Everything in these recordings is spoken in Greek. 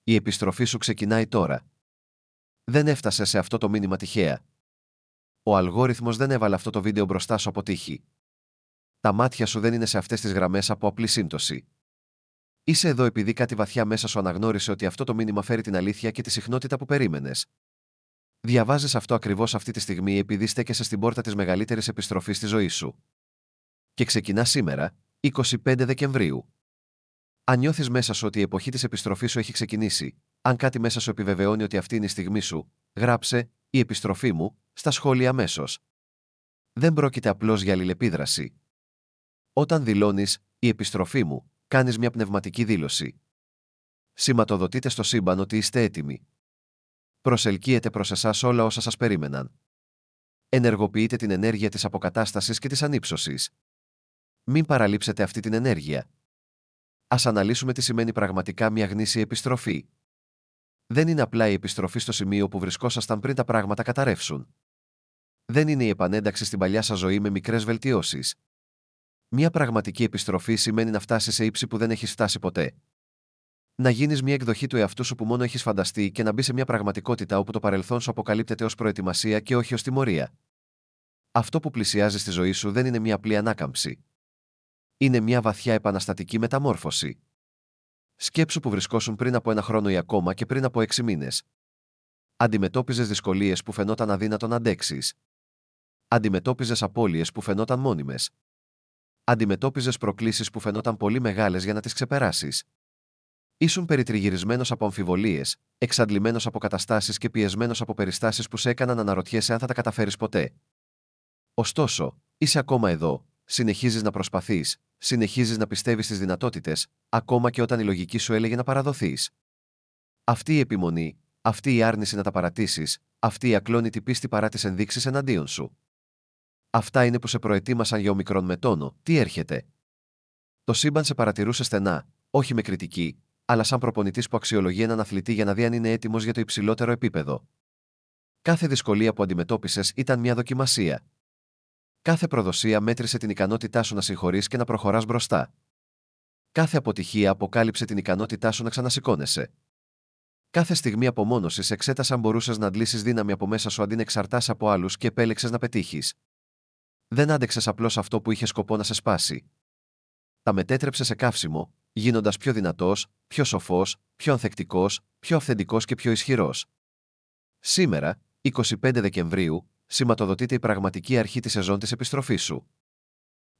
Η επιστροφή σου ξεκινάει τώρα. Δεν έφτασε σε αυτό το μήνυμα τυχαία. Ο αλγόριθμος δεν έβαλε αυτό το βίντεο μπροστά σου από τύχη. Τα μάτια σου δεν είναι σε αυτές τις γραμμές από απλή σύμπτωση. Είσαι εδώ επειδή κάτι βαθιά μέσα σου αναγνώρισε ότι αυτό το μήνυμα φέρει την αλήθεια και τη συχνότητα που περίμενες. Διαβάζεις αυτό ακριβώς αυτή τη στιγμή επειδή στέκεσαι στην πόρτα της μεγαλύτερης επιστροφής στη ζωή σου. Και ξεκινά σήμερα, 25 Δεκεμβρίου. Αν νιώθεις μέσα σου ότι η εποχή της επιστροφής σου έχει ξεκινήσει, αν κάτι μέσα σου επιβεβαιώνει ότι αυτή είναι η στιγμή σου, γράψε «Η επιστροφή μου» στα σχόλια αμέσως. Δεν πρόκειται απλώς για αλληλεπίδραση. Όταν δηλώνεις «Η επιστροφή μου», κάνεις μια πνευματική δήλωση. Σηματοδοτείτε στο σύμπαν ότι είστε έτοιμοι. Προσελκύετε προς εσάς όλα όσα σας περίμεναν. Ενεργοποιείτε την ενέργεια της αποκατάστασης και της ανύψωσης. Μην παραλείψετε αυτή την ενέργεια. Ας αναλύσουμε τι σημαίνει πραγματικά μια γνήσια επιστροφή. Δεν είναι απλά η επιστροφή στο σημείο που βρισκόσασταν πριν τα πράγματα καταρρεύσουν. Δεν είναι η επανένταξη στην παλιά σας ζωή με μικρές βελτιώσεις. Μια πραγματική επιστροφή σημαίνει να φτάσεις σε ύψη που δεν έχεις φτάσει ποτέ. Να γίνεις μια εκδοχή του εαυτού σου που μόνο έχεις φανταστεί και να μπεις σε μια πραγματικότητα όπου το παρελθόν σου αποκαλύπτεται ως προετοιμασία και όχι ως τιμωρία. Αυτό που πλησιάζει στη ζωή σου δεν είναι μια απλή ανάκαμψη. Είναι μια βαθιά επαναστατική μεταμόρφωση. Σκέψου που βρισκόσουν πριν από 1 χρόνο ή ακόμα και πριν από 6 μήνες. Αντιμετώπιζες δυσκολίες που φαινόταν αδύνατο να αντέξεις. Αντιμετώπιζες απώλειες που φαινόταν μόνιμες. Αντιμετώπιζες προκλήσεις που φαινόταν πολύ μεγάλες για να τις ξεπεράσεις. Ήσουν περιτριγυρισμένος από αμφιβολίες, εξαντλημένος από καταστάσεις και πιεσμένος από περιστάσεις που σε έκαναν να αναρωτιέσαι αν θα τα καταφέρεις ποτέ. Ωστόσο, είσαι ακόμα εδώ, συνεχίζεις να προσπαθείς, συνεχίζεις να πιστεύεις στις δυνατότητες, ακόμα και όταν η λογική σου έλεγε να παραδοθείς. Αυτή η επιμονή, αυτή η άρνηση να τα παρατήσεις, αυτή η ακλόνητη πίστη παρά τις ενδείξεις εναντίον σου. Αυτά είναι που σε προετοίμασαν για ομικρόν με τόνο, τι έρχεται. Το σύμπαν σε παρατηρούσε στενά, όχι με κριτική, αλλά σαν προπονητής που αξιολογεί έναν αθλητή για να δει αν είναι έτοιμος για το υψηλότερο επίπεδο. Κάθε δυσκολία που αντιμετώπισες ήταν μια δοκιμασία. Κάθε προδοσία μέτρησε την ικανότητά σου να συγχωρείς και να προχωράς μπροστά. Κάθε αποτυχία αποκάλυψε την ικανότητά σου να ξανασηκώνεσαι. Κάθε στιγμή απομόνωσης εξέτασε αν μπορούσες να αντλήσεις δύναμη από μέσα σου αντί να εξαρτάσαι από άλλους και επέλεξες να πετύχεις. Δεν άντεξες απλώς αυτό που είχε σκοπό να σε σπάσει. Τα μετέτρεψε σε καύσιμο, γίνοντας πιο δυνατός, πιο σοφός, πιο ανθεκτικός, πιο αυθεντικός και πιο ισχυρός. Σήμερα, 25 Δεκεμβρίου, σηματοδοτείται η πραγματική αρχή της σεζόν της επιστροφής σου.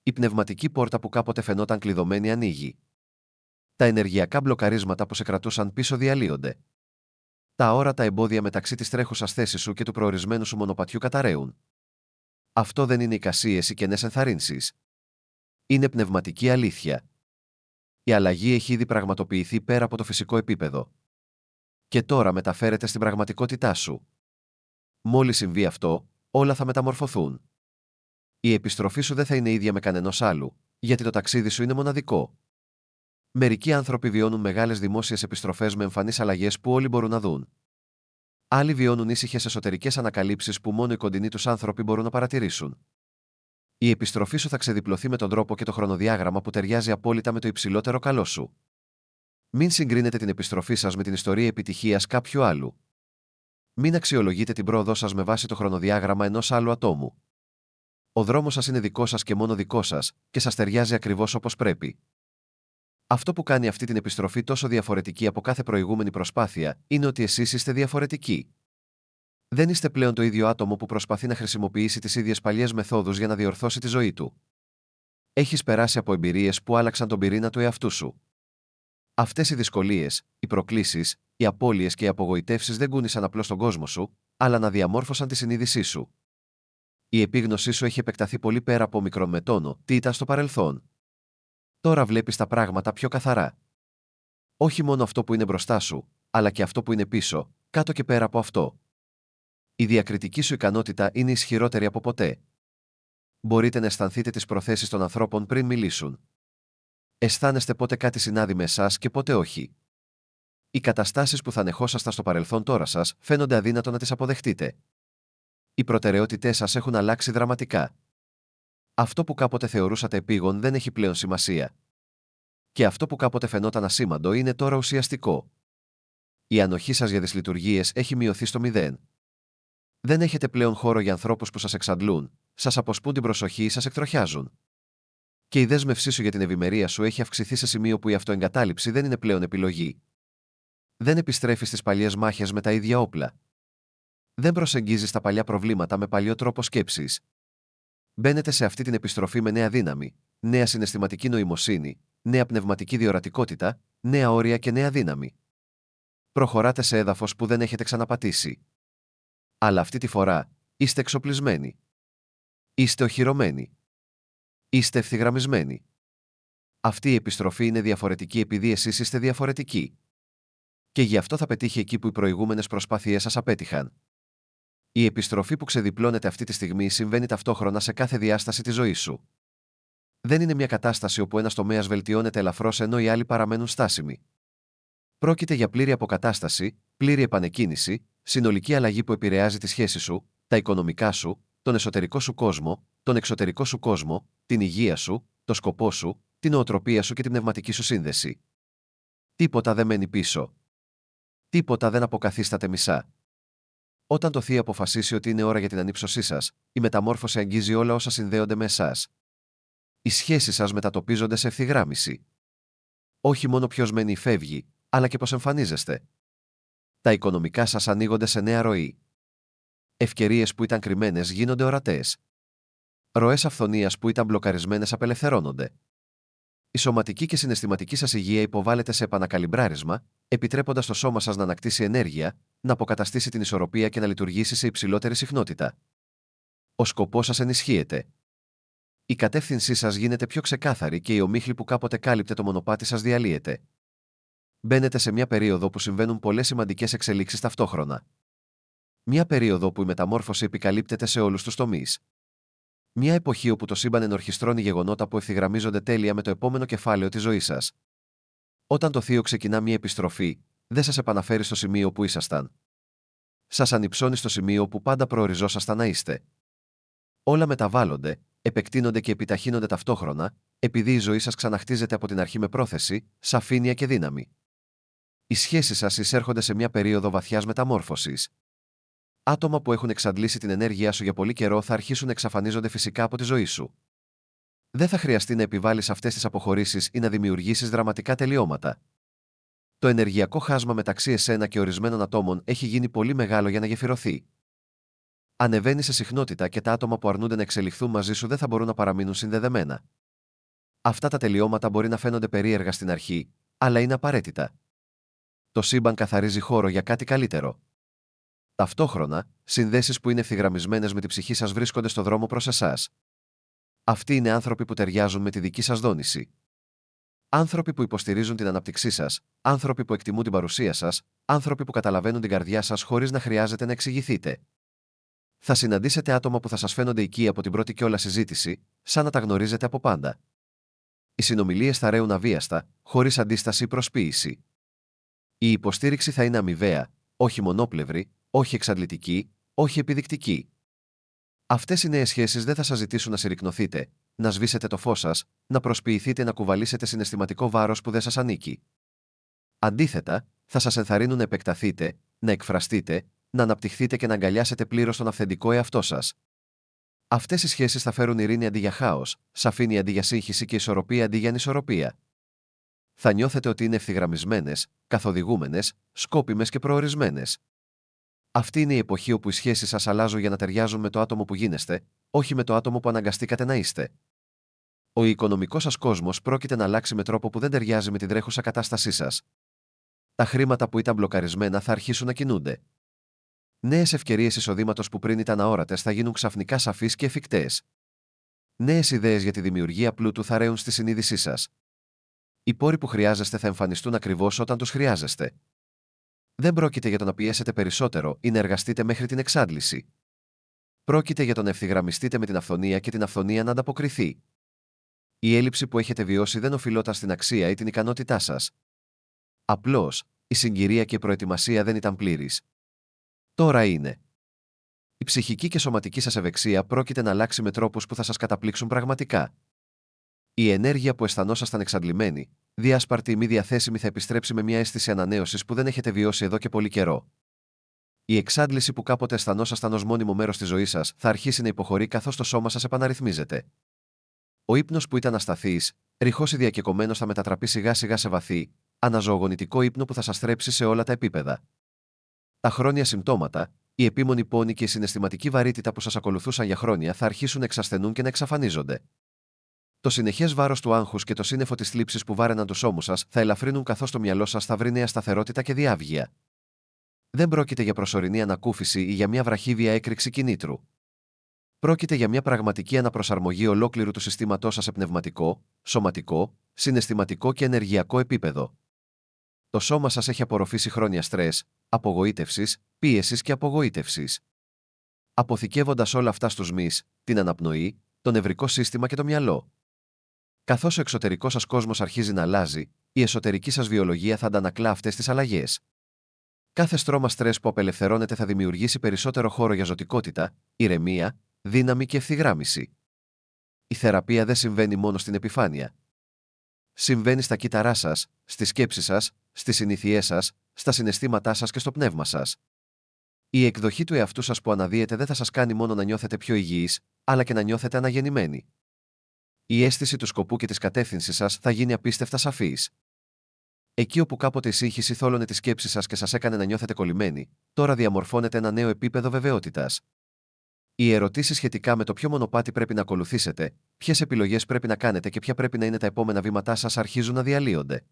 Η πνευματική πόρτα που κάποτε φαινόταν κλειδωμένη ανοίγει. Τα ενεργειακά μπλοκαρίσματα που σε κρατούσαν πίσω διαλύονται. Τα αόρατα εμπόδια μεταξύ της τρέχουσας θέσης σου και του προορισμένου σου μονοπατιού καταραίουν. Αυτό δεν είναι εικασίες ή κενές ενθαρρύνσεις. Είναι πνευματική αλήθεια. Η αλλαγή έχει ήδη πραγματοποιηθεί πέρα από το φυσικό επίπεδο. Και τώρα μεταφέρεται στην πραγματικότητά σου. Μόλις συμβεί αυτό, όλα θα μεταμορφωθούν. Η επιστροφή σου δεν θα είναι ίδια με κανενός άλλου, γιατί το ταξίδι σου είναι μοναδικό. Μερικοί άνθρωποι βιώνουν μεγάλες δημόσιες επιστροφές με εμφανείς αλλαγές που όλοι μπορούν να δουν. Άλλοι βιώνουν ήσυχες εσωτερικές ανακαλύψεις που μόνο οι κοντινοί τους άνθρωποι μπορούν να παρατηρήσουν. Η επιστροφή σου θα ξεδιπλωθεί με τον τρόπο και το χρονοδιάγραμμα που ταιριάζει απόλυτα με το υψηλότερο καλό σου. Μην συγκρίνετε την επιστροφή σας με την ιστορία επιτυχίας κάποιου άλλου. Μην αξιολογείτε την πρόοδό σας με βάση το χρονοδιάγραμμα ενός άλλου ατόμου. Ο δρόμος σας είναι δικό σας και μόνο δικό σας, και σας ταιριάζει ακριβώς όπως πρέπει. Αυτό που κάνει αυτή την επιστροφή τόσο διαφορετική από κάθε προηγούμενη προσπάθεια είναι ότι εσείς είστε διαφορετικοί. Δεν είστε πλέον το ίδιο άτομο που προσπαθεί να χρησιμοποιήσει τις ίδιες παλιές μεθόδους για να διορθώσει τη ζωή του. Έχεις περάσει από εμπειρίες που άλλαξαν τον πυρήνα του εαυτού σου. Αυτές οι δυσκολίες, οι προκλήσεις, οι απώλειες και οι απογοητεύσεις δεν κούνησαν απλώς τον κόσμο σου, αλλά να διαμόρφωσαν τη συνείδησή σου. Η επίγνωσή σου έχει επεκταθεί πολύ πέρα από μικρόν με τόνο, τι ήταν στο παρελθόν. Τώρα βλέπεις τα πράγματα πιο καθαρά. Όχι μόνο αυτό που είναι μπροστά σου, αλλά και αυτό που είναι πίσω, κάτω και πέρα από αυτό. Η διακριτική σου ικανότητα είναι ισχυρότερη από ποτέ. Μπορείτε να αισθανθείτε τις προθέσεις των ανθρώπων πριν μιλήσουν. Αισθάνεστε πότε κάτι συνάδει με εσάς και πότε όχι. Οι καταστάσεις που θα ανεχόσασταν στο παρελθόν τώρα σας φαίνονται αδύνατο να τις αποδεχτείτε. Οι προτεραιότητές σας έχουν αλλάξει δραματικά. Αυτό που κάποτε θεωρούσατε επίγον δεν έχει πλέον σημασία. Και αυτό που κάποτε φαινόταν ασήμαντο είναι τώρα ουσιαστικό. Η ανοχή σας για τις λειτουργίες έχει μειωθεί στο 0. Δεν έχετε πλέον χώρο για ανθρώπους που σας εξαντλούν, σας αποσπούν την προσοχή ή σας εκτροχιάζουν. Και η δέσμευσή σου για την ευημερία σου έχει αυξηθεί σε σημείο που η αυτοεγκατάλειψη δεν είναι πλέον επιλογή. Δεν επιστρέφεις στις παλιές μάχες με τα ίδια όπλα. Δεν προσεγγίζεις τα παλιά προβλήματα με παλιό τρόπο σκέψης. Μπαίνετε σε αυτή την επιστροφή με νέα δύναμη, νέα συναισθηματική νοημοσύνη, νέα πνευματική διορατικότητα, νέα όρια και νέα δύναμη. Προχωράτε σε έδαφος που δεν έχετε ξαναπατήσει. Αλλά αυτή τη φορά είστε εξοπλισμένοι. Είστε οχυρωμένοι. Είστε ευθυγραμμισμένοι. Αυτή η επιστροφή είναι διαφορετική επειδή εσείς είστε διαφορετικοί. Και γι' αυτό θα πετύχει εκεί που οι προηγούμενες προσπάθειές σας απέτυχαν. Η επιστροφή που ξεδιπλώνεται αυτή τη στιγμή συμβαίνει ταυτόχρονα σε κάθε διάσταση της ζωής σου. Δεν είναι μια κατάσταση όπου ένας τομέας βελτιώνεται ελαφρώς ενώ οι άλλοι παραμένουν στάσιμοι. Πρόκειται για πλήρη αποκατάσταση, πλήρη επανεκκίνηση, συνολική αλλαγή που επηρεάζει τη σχέση σου, τα οικονομικά σου, τον εσωτερικό σου κόσμο, τον εξωτερικό σου κόσμο, την υγεία σου, το σκοπό σου, την νοοτροπία σου και την πνευματική σου σύνδεση. Τίποτα δεν μένει πίσω. Τίποτα δεν αποκαθίσταται μισά. Όταν το Θείο αποφασίσει ότι είναι ώρα για την ανύψωσή σας, η μεταμόρφωση αγγίζει όλα όσα συνδέονται με εσάς. Οι σχέσεις σας μετατοπίζονται σε ευθυγράμμιση. Όχι μόνο ποιος μένει ή φεύγει, αλλά και πώς εμφανίζεστε. Τα οικονομικά σας ανοίγονται σε νέα ροή. Ευκαιρίες που ήταν κρυμμένες γίνονται ορατές. Ροές αυθονίας που ήταν μπλοκαρισμένες απελευθερώνονται. Η σωματική και συναισθηματική σας υγεία υποβάλλεται σε επανακαλυμπράρισμα, επιτρέποντας το σώμα σας να ανακτήσει ενέργεια, να αποκαταστήσει την ισορροπία και να λειτουργήσει σε υψηλότερη συχνότητα. Ο σκοπός σας ενισχύεται. Η κατεύθυνσή σας γίνεται πιο ξεκάθαρη και η ομίχλη που κάποτε κάλυπτε το μονοπάτι σας διαλύεται. Μπαίνετε σε μια περίοδο που συμβαίνουν πολλές σημαντικές εξελίξεις ταυτόχρονα. Μια περίοδο που η μεταμόρφωση επικαλύπτεται σε όλους τους τομείς. Μια εποχή όπου το σύμπαν ενορχιστρώνει γεγονότα που ευθυγραμμίζονται τέλεια με το επόμενο κεφάλαιο της ζωής σας. Όταν το Θείο ξεκινά μια επιστροφή, δεν σας επαναφέρει στο σημείο που ήσασταν. Σας ανυψώνει στο σημείο που πάντα προοριζόσασταν να είστε. Όλα μεταβάλλονται, επεκτείνονται και επιταχύνονται ταυτόχρονα, επειδή η ζωή σας ξαναχτίζεται από την αρχή με πρόθεση, σαφήνεια και δύναμη. Οι σχέσεις σας εισέρχονται σε μια περίοδο βαθιάς μεταμόρφωσης. Άτομα που έχουν εξαντλήσει την ενέργειά σου για πολύ καιρό θα αρχίσουν να εξαφανίζονται φυσικά από τη ζωή σου. Δεν θα χρειαστεί να επιβάλλεις αυτές τις αποχωρήσεις ή να δημιουργήσεις δραματικά τελειώματα. Το ενεργειακό χάσμα μεταξύ εσένα και ορισμένων ατόμων έχει γίνει πολύ μεγάλο για να γεφυρωθεί. Ανεβαίνει σε συχνότητα και τα άτομα που αρνούνται να εξελιχθούν μαζί σου δεν θα μπορούν να παραμείνουν συνδεδεμένα. Αυτά τα τελειώματα μπορεί να φαίνονται περίεργα στην αρχή, αλλά είναι απαραίτητα. Το σύμπαν καθαρίζει χώρο για κάτι καλύτερο. Ταυτόχρονα, συνδέσεις που είναι ευθυγραμμισμένες με την ψυχή σας βρίσκονται στο δρόμο προς εσάς. Αυτοί είναι άνθρωποι που ταιριάζουν με τη δική σας δόνηση. Άνθρωποι που υποστηρίζουν την ανάπτυξή σας, άνθρωποι που εκτιμούν την παρουσία σας, άνθρωποι που καταλαβαίνουν την καρδιά σας χωρίς να χρειάζεται να εξηγηθείτε. Θα συναντήσετε άτομα που θα σας φαίνονται οικοί από την πρώτη κιόλα συζήτηση, σαν να τα γνωρίζετε από πάντα. Οι συνομιλίες θα ρέουν αβίαστα, χωρίς αντίσταση ή προσποίηση. Η υποστήριξη θα είναι αμοιβαία, όχι μονόπλευρη, όχι εξαντλητική, όχι επιδεικτική. Αυτές οι νέες σχέσεις δεν θα σας ζητήσουν να συρρικνωθείτε, να σβήσετε το φως σας, να προσποιηθείτε να κουβαλήσετε συναισθηματικό βάρος που δεν σας ανήκει. Αντίθετα, θα σας ενθαρρύνουν να επεκταθείτε, να εκφραστείτε, να αναπτυχθείτε και να αγκαλιάσετε πλήρως τον αυθεντικό εαυτό σας. Αυτές οι σχέσεις θα φέρουν ειρήνη αντί για χάος, σαφήνεια αντί για σύγχυση και ισορροπία αντί για ανισορροπία. Θα νιώθετε ότι είναι ευθυγραμμισμένες, καθοδηγούμενες, σκόπιμες και προορισμένες. Αυτή είναι η εποχή όπου οι σχέσεις σας αλλάζουν για να ταιριάζουν με το άτομο που γίνεστε, όχι με το άτομο που αναγκαστήκατε να είστε. Ο οικονομικός σας κόσμος πρόκειται να αλλάξει με τρόπο που δεν ταιριάζει με την τρέχουσα κατάστασή σας. Τα χρήματα που ήταν μπλοκαρισμένα θα αρχίσουν να κινούνται. Νέες ευκαιρίες εισοδήματος που πριν ήταν αόρατες θα γίνουν ξαφνικά σαφείς και εφικτές. Νέες ιδέες για τη δημιουργία πλούτου θα ρέουν στη συνείδησή σας. Οι πόροι που χρειάζεστε θα εμφανιστούν ακριβώς όταν τους χρειάζεστε. Δεν πρόκειται για το να πιέσετε περισσότερο ή να εργαστείτε μέχρι την εξάντληση. Πρόκειται για το να ευθυγραμμιστείτε με την αυθονία και την αυθονία να ανταποκριθεί. Η έλλειψη που έχετε βιώσει δεν οφειλόταν στην αξία ή την ικανότητά σας. Απλώς, η συγκυρία και η προετοιμασία δεν ήταν πλήρης. Τώρα είναι. Η ψυχική και σωματική σας ευεξία πρόκειται να αλλάξει με τρόπους που θα σας καταπλήξουν πραγματικά. Η ενέργεια που αισθανόσασταν εξαντλημένη, διάσπαρτη ή μη διαθέσιμη θα επιστρέψει με μια αίσθηση ανανέωσης που δεν έχετε βιώσει εδώ και πολύ καιρό. Η εξάντληση που κάποτε αισθανόσασταν ως μόνιμο μέρος της ζωής σας θα αρχίσει να υποχωρεί καθώς το σώμα σας επαναρρυθμίζεται. Ο ύπνος που ήταν ασταθής, ρηχός ή διακεκομένος θα μετατραπεί σιγά σιγά σε βαθύ, αναζωογονητικό ύπνο που θα σας θρέψει σε όλα τα επίπεδα. Τα χρόνια συμπτώματα, η επίμονη πόνη και η συναισθηματική βαρύτητα που σας ακολουθούσαν για χρόνια θα αρχίσουν να εξασθενούν και να εξαφανίζονται. Το συνεχές βάρος του άγχους και το σύννεφο της θλίψης που βάραιναν τους ώμους σας θα ελαφρύνουν καθώς το μυαλό σας θα βρει νέα σταθερότητα και διάβγεια. Δεν πρόκειται για προσωρινή ανακούφιση ή για μια βραχύβια έκρηξη κινήτρου. Πρόκειται για μια πραγματική αναπροσαρμογή ολόκληρου του συστήματός σας σε πνευματικό, σωματικό, συναισθηματικό και ενεργειακό επίπεδο. Το σώμα σας έχει απορροφήσει χρόνια στρες, απογοήτευσης, πίεσης και απογοήτευσης. Αποθηκεύοντας όλα αυτά στους μυς, την αναπνοή, το νευρικό σύστημα και το μυαλό. Καθώς ο εξωτερικός σας κόσμος αρχίζει να αλλάζει, η εσωτερική σας βιολογία θα αντανακλά αυτές τις αλλαγές. Κάθε στρώμα στρες που απελευθερώνεται θα δημιουργήσει περισσότερο χώρο για ζωτικότητα, ηρεμία, δύναμη και ευθυγράμμιση. Η θεραπεία δεν συμβαίνει μόνο στην επιφάνεια. Συμβαίνει στα κύτταρά σας, στη σκέψη σας, στις συνήθειές σας, στα συναισθήματά σας και στο πνεύμα σας. Η εκδοχή του εαυτού σας που αναδύεται δεν θα σας κάνει μόνο να νιώθετε πιο υγιείς, αλλά και να νιώθετε αναγεννημένοι. Η αίσθηση του σκοπού και της κατεύθυνσης σας θα γίνει απίστευτα σαφής. Εκεί όπου κάποτε η σύγχυση θόλωνε τη σκέψη σας και σας έκανε να νιώθετε κολλημένοι, τώρα διαμορφώνεται ένα νέο επίπεδο βεβαιότητας. Οι ερωτήσεις σχετικά με το ποιο μονοπάτι πρέπει να ακολουθήσετε, ποιες επιλογές πρέπει να κάνετε και ποια πρέπει να είναι τα επόμενα βήματά σας αρχίζουν να διαλύονται.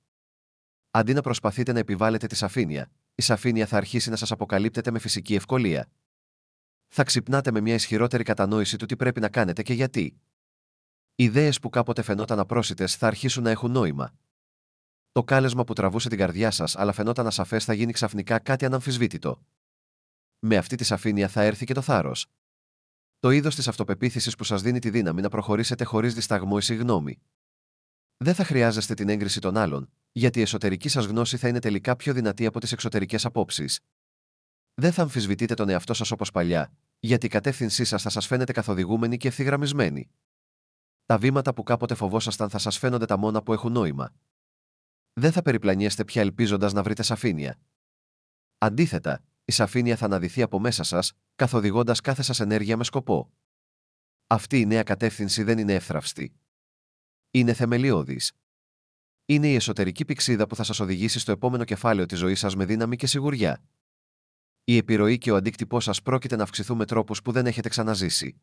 Αντί να προσπαθείτε να επιβάλλετε τη σαφήνεια, η σαφήνεια θα αρχίσει να σας αποκαλύπτεται με φυσική ευκολία. Θα ξυπνάτε με μια ισχυρότερη κατανόηση του τι πρέπει να κάνετε και γιατί. Ιδέες που κάποτε φαινόταν απρόσιτες θα αρχίσουν να έχουν νόημα. Το κάλεσμα που τραβούσε την καρδιά σας αλλά φαινόταν ασαφές θα γίνει ξαφνικά κάτι αναμφισβήτητο. Με αυτή τη σαφήνεια θα έρθει και το θάρρος. Το είδος της αυτοπεποίθησης που σας δίνει τη δύναμη να προχωρήσετε χωρίς δισταγμό ή συγγνώμη. Δεν θα χρειάζεστε την έγκριση των άλλων, γιατί η εσωτερική σας γνώση θα είναι τελικά πιο δυνατή από τις εξωτερικές απόψεις. Δεν θα αμφισβητείτε τον εαυτό σας όπως παλιά, γιατί η κατεύθυνσή σας θα σας φαίνεται καθοδηγούμενη και ευθυγραμμισμένη. Τα βήματα που κάποτε φοβόσασταν θα σας φαίνονται τα μόνα που έχουν νόημα. Δεν θα περιπλανιέστε πια ελπίζοντας να βρείτε σαφήνεια. Αντίθετα, η σαφήνεια θα αναδυθεί από μέσα σας, καθοδηγώντας κάθε σας ενέργεια με σκοπό. Αυτή η νέα κατεύθυνση δεν είναι εύθραυστη. Είναι θεμελιώδης. Είναι η εσωτερική πυξίδα που θα σας οδηγήσει στο επόμενο κεφάλαιο της ζωής σας με δύναμη και σιγουριά. Η επιρροή και ο αντίκτυπός σας πρόκειται να αυξηθούν με τρόπους που δεν έχετε ξαναζήσει.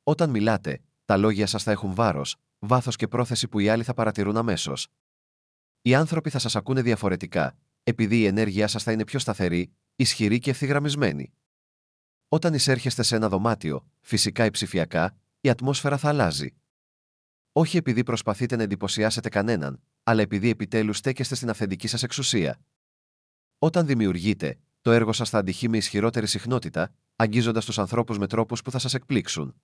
Όταν μιλάτε, τα λόγια σας θα έχουν βάρος, βάθος και πρόθεση που οι άλλοι θα παρατηρούν αμέσως. Οι άνθρωποι θα σας ακούνε διαφορετικά, επειδή η ενέργειά σας θα είναι πιο σταθερή, ισχυρή και ευθυγραμμισμένη. Όταν εισέρχεστε σε ένα δωμάτιο, φυσικά ή ψηφιακά, η ατμόσφαιρα θα αλλάζει. Όχι επειδή προσπαθείτε να εντυπωσιάσετε κανέναν, αλλά επειδή επιτέλους στέκεστε στην αυθεντική σας εξουσία. Όταν δημιουργείτε, το έργο σας θα αντυχεί με ισχυρότερη συχνότητα, αγγίζοντας τους ανθρώπους με τρόπους που θα σας εκπλήξουν.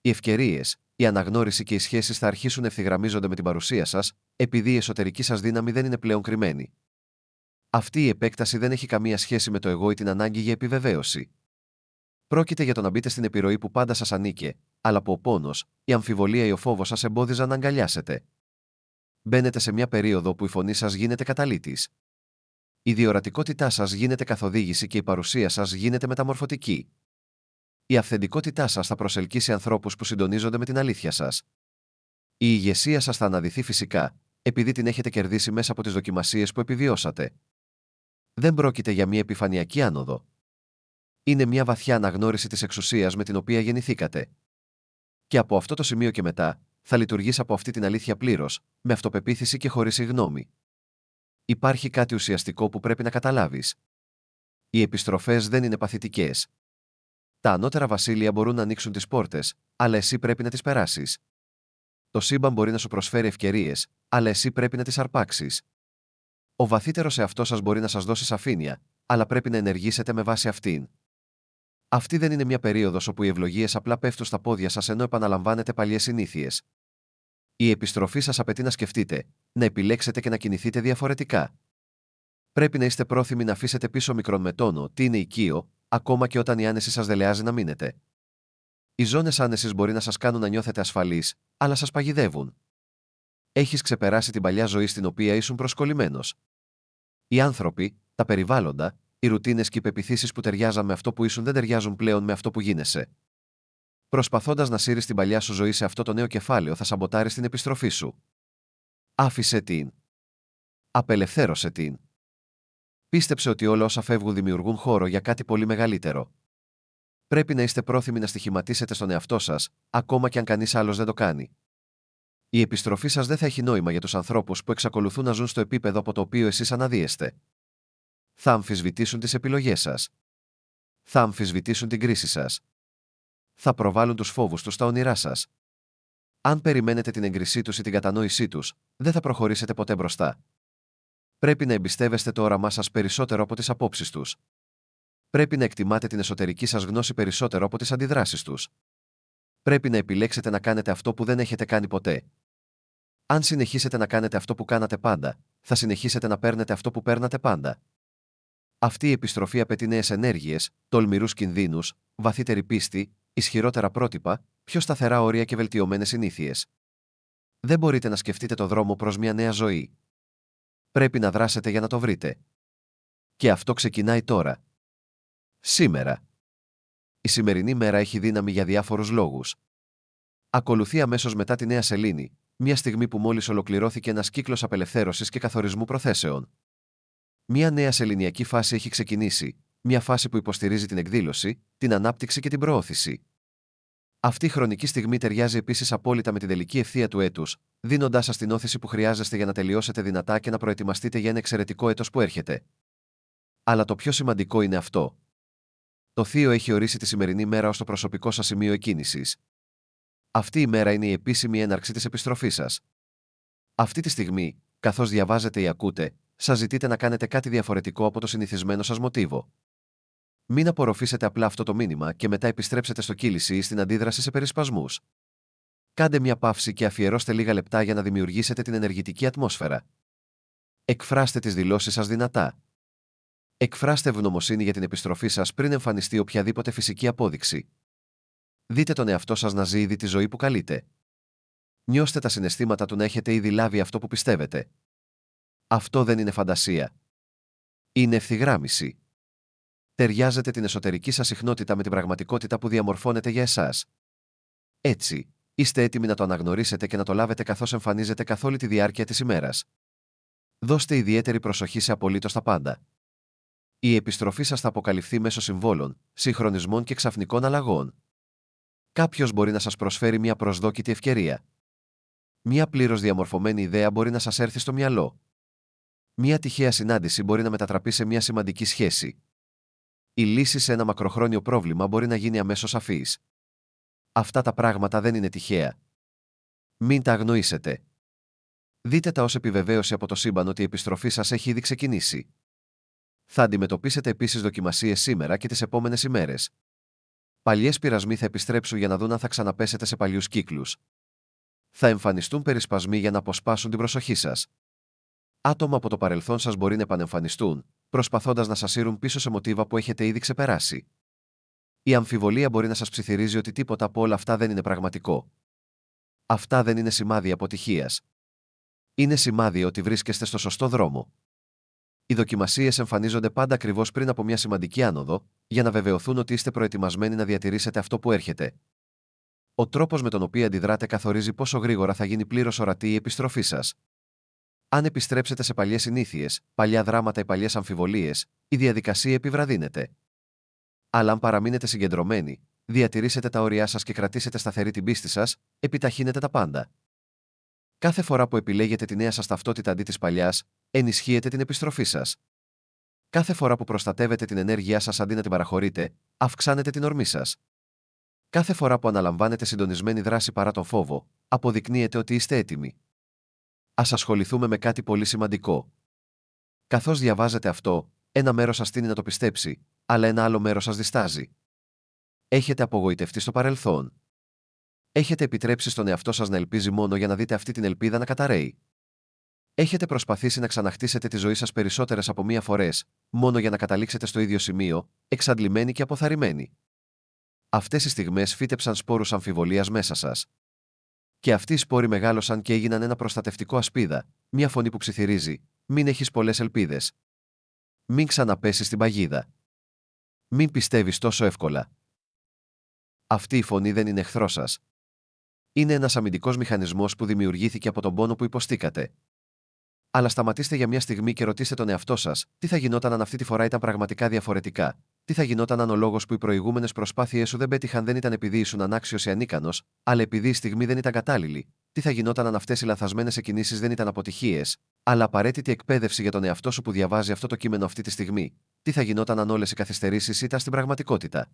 Οι ευκαιρίες, η αναγνώριση και οι σχέσεις θα αρχίσουν να ευθυγραμμίζονται με την παρουσία σας, επειδή η εσωτερική σας δύναμη δεν είναι πλέον κρυμμένη. Αυτή η επέκταση δεν έχει καμία σχέση με το εγώ ή την ανάγκη για επιβεβαίωση. Πρόκειται για το να μπείτε στην επιρροή που πάντα σας ανήκε, αλλά που ο πόνος, η αμφιβολία ή ο φόβος σας εμπόδιζαν να αγκαλιάσετε. Μπαίνετε σε μια περίοδο που η φωνή σας γίνεται καταλύτης. Η διορατικότητά σας γίνεται καθοδήγηση και η παρουσία σας γίνεται μεταμορφωτική. Η αυθεντικότητά σας θα προσελκύσει ανθρώπους που συντονίζονται με την αλήθεια σας. Η ηγεσία σας θα αναδυθεί φυσικά, επειδή την έχετε κερδίσει μέσα από τις δοκιμασίες που επιβιώσατε. Δεν πρόκειται για μια επιφανειακή άνοδο. Είναι μια βαθιά αναγνώριση της εξουσίας με την οποία γεννηθήκατε. Και από αυτό το σημείο και μετά, θα λειτουργείς από αυτή την αλήθεια πλήρως, με αυτοπεποίθηση και χωρίς συγγνώμη. Υπάρχει κάτι ουσιαστικό που πρέπει να καταλάβεις. Οι επιστροφές δεν είναι παθητικές. Τα ανώτερα βασίλεια μπορούν να ανοίξουν τις πόρτες, αλλά εσύ πρέπει να τις περάσεις. Το σύμπαν μπορεί να σου προσφέρει ευκαιρίες, αλλά εσύ πρέπει να τις αρπάξεις. Ο βαθύτερος εαυτός σας μπορεί να σας δώσει σαφήνεια, αλλά πρέπει να ενεργήσετε με βάση αυτήν. Αυτή δεν είναι μια περίοδος όπου οι ευλογίες απλά πέφτουν στα πόδια σας ενώ επαναλαμβάνετε παλιές συνήθειες. Η επιστροφή σας απαιτεί να σκεφτείτε, να επιλέξετε και να κινηθείτε διαφορετικά. Πρέπει να είστε πρόθυμοι να αφήσετε πίσω μικρόν με τόνο τι είναι οικείο, ακόμα και όταν η άνεση σας δελεάζει να μείνετε. Οι ζώνες άνεσης μπορεί να σας κάνουν να νιώθετε ασφαλείς, αλλά σας παγιδεύουν. Έχεις ξεπεράσει την παλιά ζωή στην οποία ήσουν προσκολλημένος. Οι άνθρωποι, τα περιβάλλοντα, οι ρουτίνες και οι πεποιθήσεις που ταιριάζαν με αυτό που ήσουν δεν ταιριάζουν πλέον με αυτό που γίνεσαι. Προσπαθώντας να σύρεις την παλιά σου ζωή σε αυτό το νέο κεφάλαιο, θα σαμποτάρεις την επιστροφή σου. Άφησε την. Απελευθέρωσε την. Πίστεψε ότι όλα όσα φεύγουν δημιουργούν χώρο για κάτι πολύ μεγαλύτερο. Πρέπει να είστε πρόθυμοι να στοιχηματίσετε στον εαυτό σας, ακόμα και αν κανείς άλλος δεν το κάνει. Η επιστροφή σας δεν θα έχει νόημα για τους ανθρώπους που εξακολουθούν να ζουν στο επίπεδο από το οποίο εσείς αναδύεστε. Θα αμφισβητήσουν τις επιλογές σας. Θα αμφισβητήσουν την κρίση σας. Θα προβάλλουν τους φόβους τους στα όνειρά σας. Αν περιμένετε την έγκρισή τους ή την κατανόησή τους, δεν θα προχωρήσετε ποτέ μπροστά. Πρέπει να εμπιστεύεστε το όραμά σας περισσότερο από τις απόψεις τους. Πρέπει να εκτιμάτε την εσωτερική σας γνώση περισσότερο από τις αντιδράσεις τους. Πρέπει να επιλέξετε να κάνετε αυτό που δεν έχετε κάνει ποτέ. Αν συνεχίσετε να κάνετε αυτό που κάνατε πάντα, θα συνεχίσετε να παίρνετε αυτό που παίρνατε πάντα. Αυτή η επιστροφή απαιτεί νέες ενέργειες, τολμηρούς κινδύνους, βαθύτερη πίστη, ισχυρότερα πρότυπα, πιο σταθερά όρια και βελτιωμένες συνήθειες. Δεν μπορείτε να σκεφτείτε το δρόμο προς μια νέα ζωή. Πρέπει να δράσετε για να το βρείτε. Και αυτό ξεκινάει τώρα. Σήμερα. Η σημερινή μέρα έχει δύναμη για διάφορους λόγους. Ακολουθεί αμέσως μετά τη νέα σελήνη, μια στιγμή που μόλις ολοκληρώθηκε ένας κύκλος απελευθέρωσης και καθορισμού προθέσεων. Μια νέα σεληνιακή φάση έχει ξεκινήσει, μια φάση που υποστηρίζει την εκδήλωση, την ανάπτυξη και την προώθηση. Αυτή η χρονική στιγμή ταιριάζει επίσης απόλυτα με την τελική ευθεία του έτους, δίνοντάς σας την όθηση που χρειάζεστε για να τελειώσετε δυνατά και να προετοιμαστείτε για ένα εξαιρετικό έτος που έρχεται. Αλλά το πιο σημαντικό είναι αυτό. Το Θείο έχει ορίσει τη σημερινή μέρα ως το προσωπικό σας σημείο εκκίνησης. Αυτή η μέρα είναι η επίσημη έναρξη της επιστροφής σας. Αυτή τη στιγμή, καθώς διαβάζετε ή ακούτε, σας ζητείτε να κάνετε κάτι διαφορετικό από το συνηθισμένο σας μοτίβο. Μην απορροφήσετε απλά αυτό το μήνυμα και μετά επιστρέψετε στο κύληση ή στην αντίδραση σε περισπασμούς. Κάντε μια παύση και αφιερώστε λίγα λεπτά για να δημιουργήσετε την ενεργητική ατμόσφαιρα. Εκφράστε τις δηλώσεις σας δυνατά. Εκφράστε ευγνωμοσύνη για την επιστροφή σας πριν εμφανιστεί οποιαδήποτε φυσική απόδειξη. Δείτε τον εαυτό σας να ζει ήδη τη ζωή που καλείτε. Νιώστε τα συναισθήματα του να έχετε ήδη λάβει αυτό που πιστεύετε. Αυτό δεν είναι φαντασία. Είναι ευθυγράμμιση. Ταιριάζετε την εσωτερική σας συχνότητα με την πραγματικότητα που διαμορφώνεται για εσάς. Έτσι, είστε έτοιμοι να το αναγνωρίσετε και να το λάβετε καθώς εμφανίζεται καθ' όλη τη διάρκεια της ημέρας. Δώστε ιδιαίτερη προσοχή σε απολύτως τα πάντα. Η επιστροφή σας θα αποκαλυφθεί μέσω συμβόλων, συγχρονισμών και ξαφνικών αλλαγών. Κάποιος μπορεί να σας προσφέρει μια προσδόκητη ευκαιρία. Μια πλήρως διαμορφωμένη ιδέα μπορεί να σας έρθει στο μυαλό. Μια τυχαία συνάντηση μπορεί να μετατραπεί σε μια σημαντική σχέση. Η λύση σε ένα μακροχρόνιο πρόβλημα μπορεί να γίνει αμέσως σαφής. Αυτά τα πράγματα δεν είναι τυχαία. Μην τα αγνοήσετε. Δείτε τα ως επιβεβαίωση από το σύμπαν ότι η επιστροφή σας έχει ήδη ξεκινήσει. Θα αντιμετωπίσετε επίσης δοκιμασίες σήμερα και τις επόμενες ημέρες. Παλιές πειρασμοί θα επιστρέψουν για να δουν αν θα ξαναπέσετε σε παλιούς κύκλους. Θα εμφανιστούν περισπασμοί για να αποσπάσουν την προσοχή σας. Άτομα από το παρελθόν σας μπορεί να επανεμφανιστούν, προσπαθώντας να σας σύρουν πίσω σε μοτίβα που έχετε ήδη ξεπεράσει. Η αμφιβολία μπορεί να σας ψιθυρίζει ότι τίποτα από όλα αυτά δεν είναι πραγματικό. Αυτά δεν είναι σημάδι αποτυχίας. Είναι σημάδι ότι βρίσκεστε στο σωστό δρόμο. Οι δοκιμασίες εμφανίζονται πάντα ακριβώς πριν από μια σημαντική άνοδο, για να βεβαιωθούν ότι είστε προετοιμασμένοι να διατηρήσετε αυτό που έρχεται. Ο τρόπος με τον οποίο αντιδράτε καθορίζει πόσο γρήγορα θα γίνει πλήρως ορατή η επιστροφή σας. Αν επιστρέψετε σε παλιές συνήθειες, παλιά δράματα ή παλιές αμφιβολίες, η διαδικασία επιβραδύνεται. Αλλά αν παραμείνετε συγκεντρωμένοι, διατηρήσετε τα όρια σας και κρατήσετε σταθερή την πίστη σας, επιταχύνετε τα πάντα. Κάθε φορά που επιλέγετε τη νέα σας ταυτότητα αντί της παλιάς, ενισχύετε την επιστροφή σας. Κάθε φορά που προστατεύετε την ενέργειά σας αντί να την παραχωρείτε, αυξάνετε την ορμή σας. Κάθε φορά που αναλαμβάνετε συντονισμένη δράση παρά τον φόβο, αποδεικνύεται ότι είστε έτοιμοι. Ας ασχοληθούμε με κάτι πολύ σημαντικό. Καθώς διαβάζετε αυτό, ένα μέρος σας τείνει να το πιστέψει, αλλά ένα άλλο μέρος σας διστάζει. Έχετε απογοητευτεί στο παρελθόν. Έχετε επιτρέψει στον εαυτό σας να ελπίζει μόνο για να δείτε αυτή την ελπίδα να καταρρέει. Έχετε προσπαθήσει να ξαναχτίσετε τη ζωή σας περισσότερες από μία φορές, μόνο για να καταλήξετε στο ίδιο σημείο, εξαντλημένοι και αποθαρρυμένοι. Αυτές οι στιγμές φύτεψαν σπόρους αμφιβολίας μέσα σας. Και αυτοί οι σπόροι μεγάλωσαν και έγιναν ένα προστατευτικό ασπίδα, μια φωνή που ψιθυρίζει: μην έχεις πολλές ελπίδες. Μην ξαναπέσεις στην παγίδα. Μην πιστεύεις τόσο εύκολα. Αυτή η φωνή δεν είναι εχθρός σας. Είναι ένας αμυντικός μηχανισμός που δημιουργήθηκε από τον πόνο που υποστήκατε. Αλλά σταματήστε για μια στιγμή και ρωτήστε τον εαυτό σας: τι θα γινόταν αν αυτή τη φορά ήταν πραγματικά διαφορετικά? Τι θα γινόταν αν ο λόγος που οι προηγούμενες προσπάθειές σου δεν πέτυχαν δεν ήταν επειδή ήσουν ανάξιος ή ανίκανος, αλλά επειδή η στιγμή δεν ήταν κατάλληλη? Τι θα γινόταν αν αυτές οι λανθασμένες εκκινήσεις δεν ήταν αποτυχίες, αλλά απαραίτητη εκπαίδευση για τον εαυτό σου που διαβάζει αυτό το κείμενο αυτή τη στιγμή? Τι θα γινόταν αν όλες οι καθυστερήσεις ήταν στην πραγματικότητα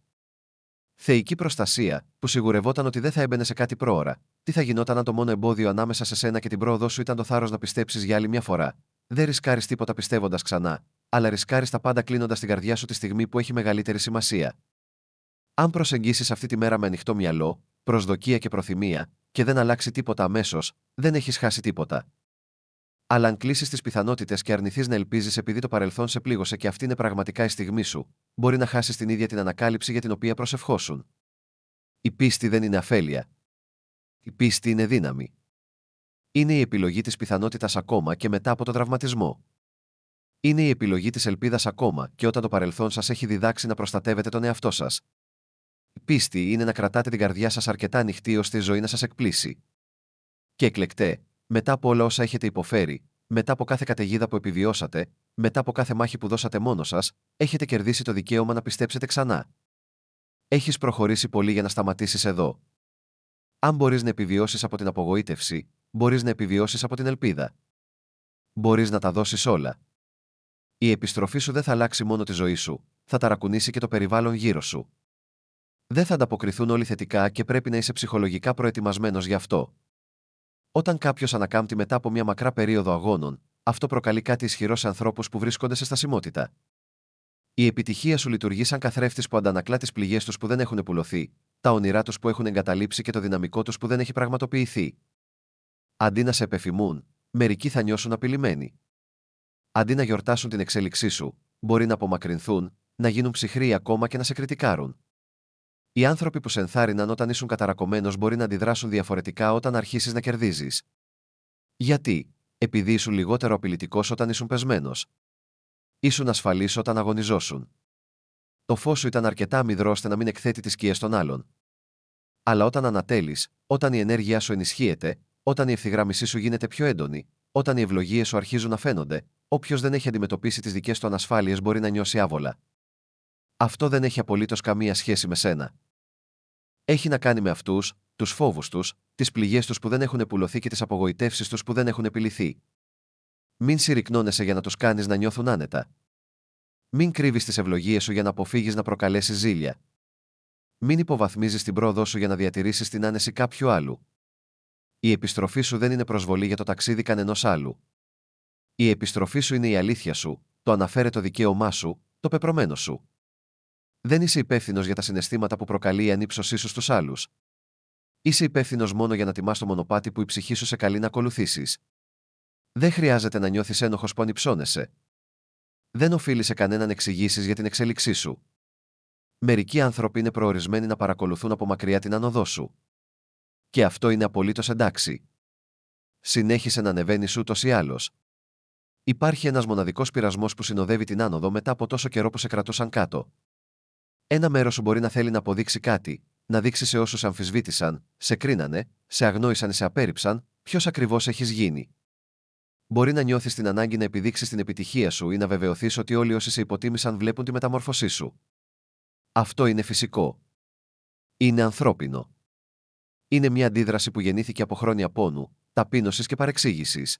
θεϊκή προστασία, που σιγουρευόταν ότι δεν θα έμπαινε σε κάτι πρόωρα? Τι θα γινόταν αν το μόνο εμπόδιο ανάμεσα σε σένα και την πρόοδό σου ήταν το θάρρος να πιστέψεις για άλλη μια φορά? Δεν ρισκάρεις τίποτα πιστεύοντας ξανά, αλλά ρισκάρεις τα πάντα κλείνοντας την καρδιά σου τη στιγμή που έχει μεγαλύτερη σημασία. Αν προσεγγίσεις αυτή τη μέρα με ανοιχτό μυαλό, προσδοκία και προθυμία, και δεν αλλάξει τίποτα αμέσως, δεν έχεις χάσει τίποτα. Αλλά αν κλείσεις τις πιθανότητες και αρνηθείς να ελπίζεις επειδή το παρελθόν σε πλήγωσε και αυτή είναι πραγματικά η στιγμή σου, μπορεί να χάσεις την ίδια την ανακάλυψη για την οποία προσευχόσουν. Η πίστη δεν είναι αφέλεια. Η πίστη είναι δύναμη. Είναι η επιλογή της πιθανότητας ακόμα και μετά από τον τραυματισμό. Είναι η επιλογή της ελπίδας ακόμα και όταν το παρελθόν σας έχει διδάξει να προστατεύετε τον εαυτό σας. Η πίστη είναι να κρατάτε την καρδιά σας αρκετά ανοιχτή ώστε η ζωή να σας εκπλήσει. Και εκλεκτέ, μετά από όλα όσα έχετε υποφέρει, μετά από κάθε καταιγίδα που επιβιώσατε, μετά από κάθε μάχη που δώσατε μόνο σας, έχετε κερδίσει το δικαίωμα να πιστέψετε ξανά. Έχεις προχωρήσει πολύ για να σταματήσεις εδώ. Αν μπορείς να επιβιώσεις από την απογοήτευση, μπορείς να επιβιώσεις από την ελπίδα. Μπορείς να τα δώσεις όλα. Η επιστροφή σου δεν θα αλλάξει μόνο τη ζωή σου, θα ταρακουνήσει και το περιβάλλον γύρω σου. Δεν θα ανταποκριθούν όλοι θετικά και πρέπει να είσαι ψυχολογικά προετοιμασμένος γι' αυτό. Όταν κάποιος ανακάμπτει μετά από μια μακρά περίοδο αγώνων, αυτό προκαλεί κάτι ισχυρό σε ανθρώπους που βρίσκονται σε στασιμότητα. Η επιτυχία σου λειτουργεί σαν καθρέφτης που αντανακλά τις πληγές τους που δεν έχουν πουλωθεί, τα όνειρά τους που έχουν εγκαταλείψει και το δυναμικό τους που δεν έχει πραγματοποιηθεί. Αντί να σε επεφημούν, μερικοί θα νιώσουν απειλημένοι. Αντί να γιορτάσουν την εξέλιξή σου, μπορεί να απομακρυνθούν, να γίνουν ψυχροί ακόμα και να σε κριτικάρουν. Οι άνθρωποι που σε ενθάρρυναν όταν ήσουν καταρακωμένος μπορεί να αντιδράσουν διαφορετικά όταν αρχίσεις να κερδίζεις. Γιατί? Επειδή ήσουν λιγότερο απειλητικός όταν ήσουν πεσμένος. Ήσουν ασφαλής όταν αγωνιζόσουν. Το φως σου ήταν αρκετά αμυδρό ώστε να μην εκθέτει τις σκιές των άλλων. Αλλά όταν ανατέλεις, όταν η ενέργειά σου ενισχύεται, όταν η ευθυγράμμισή σου γίνεται πιο έντονη, όταν οι ευλογίες σου αρχίζουν να φαίνονται, όποιος δεν έχει αντιμετωπίσει τις δικές του ανασφάλειες μπορεί να νιώσει άβολα. Αυτό δεν έχει απολύτως καμία σχέση με σένα. Έχει να κάνει με αυτούς, τους φόβους τους, τις πληγές τους που δεν έχουν επουλωθεί και τις απογοητεύσεις τους που δεν έχουν επιλυθεί. Μην συρρυκνώνεσαι για να τους κάνεις να νιώθουν άνετα. Μην κρύβεις τις ευλογίες σου για να αποφύγεις να προκαλέσεις ζήλια. Μην υποβαθμίζεις την πρόοδό σου για να διατηρήσεις την άνεση κάποιου άλλου. Η επιστροφή σου δεν είναι προσβολή για το ταξίδι κανενός άλλου. Η επιστροφή σου είναι η αλήθεια σου, το αναφέρετο δικαίωμά σου, το πεπρωμένο σου. Δεν είσαι υπεύθυνος για τα συναισθήματα που προκαλεί η ανύψωσή σου στους άλλους. Είσαι υπεύθυνος μόνο για να τιμάς το μονοπάτι που η ψυχή σου σε καλεί να ακολουθήσεις. Δεν χρειάζεται να νιώθεις ένοχος που ανυψώνεσαι. Δεν οφείλει σε κανέναν εξηγήσεις για την εξέλιξή σου. Μερικοί άνθρωποι είναι προορισμένοι να παρακολουθούν από μακριά την άνοδό σου. Και αυτό είναι απολύτως εντάξει. Συνέχισε να ανεβαίνεις ούτως ή άλλως. Υπάρχει ένας μοναδικός πειρασμός που συνοδεύει την άνοδο μετά από τόσο καιρό που σε κρατούσαν κάτω. Ένα μέρος σου μπορεί να θέλει να αποδείξει κάτι, να δείξει σε όσους αμφισβήτησαν, σε κρίνανε, σε αγνόησαν ή σε απέρριψαν, ποιος ακριβώς έχεις γίνει. Μπορεί να νιώθεις την ανάγκη να επιδείξεις την επιτυχία σου ή να βεβαιωθείς ότι όλοι όσοι σε υποτίμησαν βλέπουν τη μεταμόρφωσή σου. Αυτό είναι φυσικό. Είναι ανθρώπινο. Είναι μια αντίδραση που γεννήθηκε από χρόνια πόνου, ταπείνωσης και παρεξήγησης.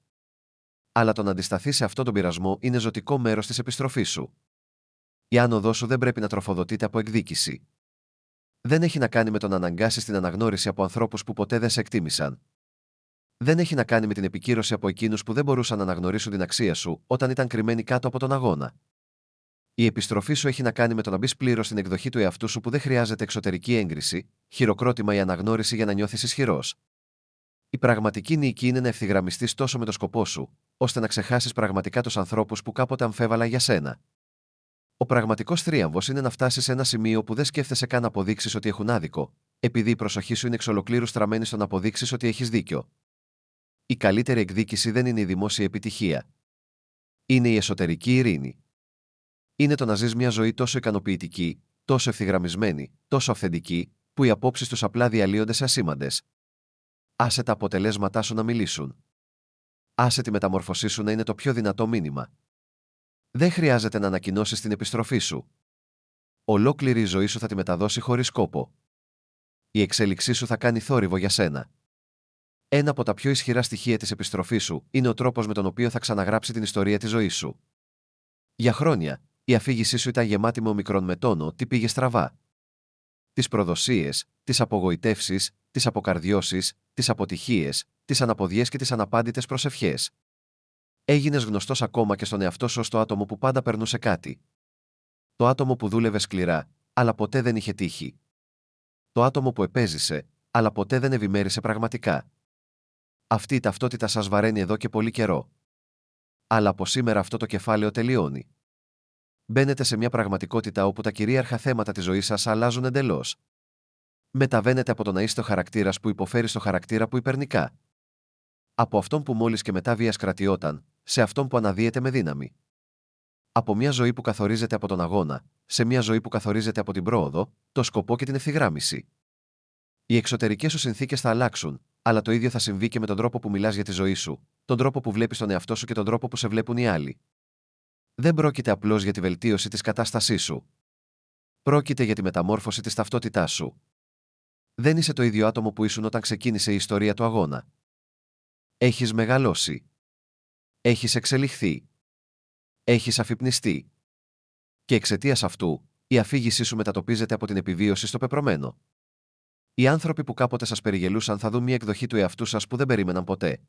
Αλλά το να αντισταθείς σε αυτόν τον πειρασμό είναι ζωτικό μέρος της επιστροφής σου. Η άνοδός σου δεν πρέπει να τροφοδοτείται από εκδίκηση. Δεν έχει να κάνει με το να αναγκάσεις την αναγνώριση από ανθρώπους που ποτέ δεν σε εκτίμησαν. Δεν έχει να κάνει με την επικύρωση από εκείνους που δεν μπορούσαν να αναγνωρίσουν την αξία σου όταν ήταν κρυμμένοι κάτω από τον αγώνα. Η επιστροφή σου έχει να κάνει με το να μπεις πλήρως στην εκδοχή του εαυτού σου που δεν χρειάζεται εξωτερική έγκριση, χειροκρότημα ή αναγνώριση για να νιώθεις ισχυρός. Η πραγματική νίκη είναι να ευθυγραμμιστείς τόσο με το σκοπό σου, ώστε να ξεχάσεις πραγματικά τους ανθρώπους που κάποτε αμφέβαλαν για σένα. Ο πραγματικός θρίαμβος είναι να φτάσεις σε ένα σημείο που δεν σκέφτεσαι καν να αποδείξεις ότι έχουν άδικο, επειδή η προσοχή σου είναι εξ ολοκλήρου στραμμένη στο να αποδείξεις ότι έχεις δίκιο. Η καλύτερη εκδίκηση δεν είναι η δημόσια επιτυχία. Είναι η εσωτερική ειρήνη. Είναι το να ζεις μια ζωή τόσο ικανοποιητική, τόσο ευθυγραμμισμένη, τόσο αυθεντική, που οι απόψεις τους απλά διαλύονται σε ασήμαντες. Άσε τα αποτελέσματά σου να μιλήσουν. Άσε τη μεταμόρφωσή σου να είναι το πιο δυνατό μήνυμα. Δεν χρειάζεται να ανακοινώσεις την επιστροφή σου. Ολόκληρη η ζωή σου θα τη μεταδώσει χωρίς κόπο. Η εξέλιξή σου θα κάνει θόρυβο για σένα. Ένα από τα πιο ισχυρά στοιχεία της επιστροφής σου είναι ο τρόπος με τον οποίο θα ξαναγράψει την ιστορία της ζωής σου. Για χρόνια, η αφήγησή σου ήταν γεμάτη με ομικρόν με τόνο τι πήγε στραβά. Τις προδοσίες, τις απογοητεύσεις, τις αποκαρδιώσεις, τις αποτυχίες, τις αναποδιές και τις αναπάντητες προσευχές. Έγινες γνωστός ακόμα και στον εαυτό σου ως το άτομο που πάντα περνούσε κάτι. Το άτομο που δούλευε σκληρά, αλλά ποτέ δεν είχε τύχει. Το άτομο που επέζησε, αλλά ποτέ δεν ευημέρισε πραγματικά. Αυτή η ταυτότητα σας βαραίνει εδώ και πολύ καιρό. Αλλά από σήμερα αυτό το κεφάλαιο τελειώνει. Μπαίνετε σε μια πραγματικότητα όπου τα κυρίαρχα θέματα της ζωής σας αλλάζουν εντελώς. Μεταβαίνετε από το να είστε ο χαρακτήρας που υποφέρει στο χαρακτήρα που υπερνικά. Από αυτόν που μόλις και μετά βίας κρατιόταν, σε αυτόν που αναδύεται με δύναμη. Από μια ζωή που καθορίζεται από τον αγώνα, σε μια ζωή που καθορίζεται από την πρόοδο, το σκοπό και την ευθυγράμμιση. Οι εξωτερικές σου συνθήκες θα αλλάξουν, αλλά το ίδιο θα συμβεί και με τον τρόπο που μιλάς για τη ζωή σου, τον τρόπο που βλέπεις τον εαυτό σου και τον τρόπο που σε βλέπουν οι άλλοι. Δεν πρόκειται απλώς για τη βελτίωση της κατάστασής σου. Πρόκειται για τη μεταμόρφωση της ταυτότητάς σου. Δεν είσαι το ίδιο άτομο που ήσουν όταν ξεκίνησε η ιστορία του αγώνα. Έχεις μεγαλώσει. Έχεις εξελιχθεί. Έχεις αφυπνιστεί. Και εξαιτίας αυτού, η αφήγησή σου μετατοπίζεται από την επιβίωση στο πεπρωμένο. Οι άνθρωποι που κάποτε σας περιγελούσαν θα δουν μια εκδοχή του εαυτού σας που δεν περίμεναν ποτέ.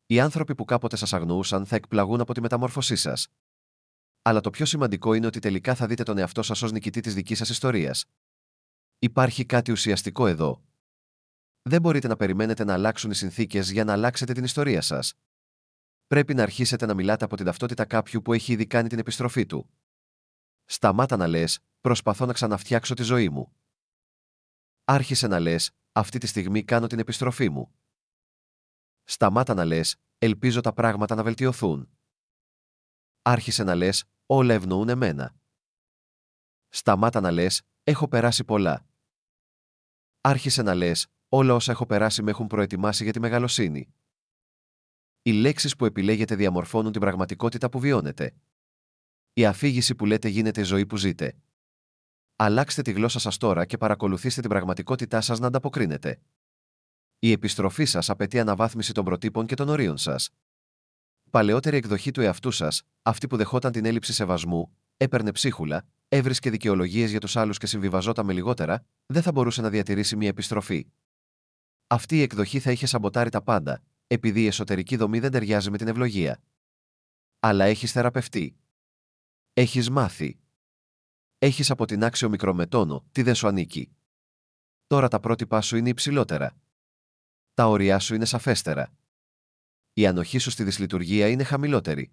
Οι άνθρωποι που κάποτε σας αγνοούσαν θα εκπλαγούν από τη μεταμόρφωσή σας. Αλλά το πιο σημαντικό είναι ότι τελικά θα δείτε τον εαυτό σας ως νικητή της δικής σας ιστορίας. Υπάρχει κάτι ουσιαστικό εδώ. Δεν μπορείτε να περιμένετε να αλλάξουν οι συνθήκες για να αλλάξετε την ιστορία σας. Πρέπει να αρχίσετε να μιλάτε από την ταυτότητα κάποιου που έχει ήδη κάνει την επιστροφή του. Σταμάτα να λες, προσπαθώ να ξαναφτιάξω τη ζωή μου. Άρχισε να λες, αυτή τη στιγμή κάνω την επιστροφή μου. Σταμάτα να λες, ελπίζω τα πράγματα να βελτιωθούν. Άρχισε να λες, όλα ευνοούν εμένα. Σταμάτα να λες, έχω περάσει πολλά. Άρχισε να λες, όλα όσα έχω περάσει με έχουν προετοιμάσει για τη μεγαλοσύνη. Οι λέξεις που επιλέγετε διαμορφώνουν την πραγματικότητα που βιώνετε. Η αφήγηση που λέτε γίνεται η ζωή που ζείτε. Αλλάξτε τη γλώσσα σας τώρα και παρακολουθήστε την πραγματικότητά σας να ανταποκρίνετε. Η επιστροφή σας απαιτεί αναβάθμιση των προτύπων και των ορίων σας. Παλαιότερη εκδοχή του εαυτού σας, αυτή που δεχόταν την έλλειψη σεβασμού, έπαιρνε ψίχουλα, έβρισκε δικαιολογίες για τους άλλους και συμβιβαζόταν με λιγότερα, δεν θα μπορούσε να διατηρήσει μια επιστροφή. Αυτή η εκδοχή θα είχε σαμποτάρει τα πάντα, επειδή η εσωτερική δομή δεν ταιριάζει με την ευλογία. Αλλά έχεις θεραπευτεί. Έχεις μάθει. Έχεις αποτινάξει ομικρό με τόνο, τι δεν σου ανήκει. Τώρα τα πρότυπά σου είναι υψηλότερα. Τα όρια σου είναι σαφέστερα. Η ανοχή σου στη δυσλειτουργία είναι χαμηλότερη.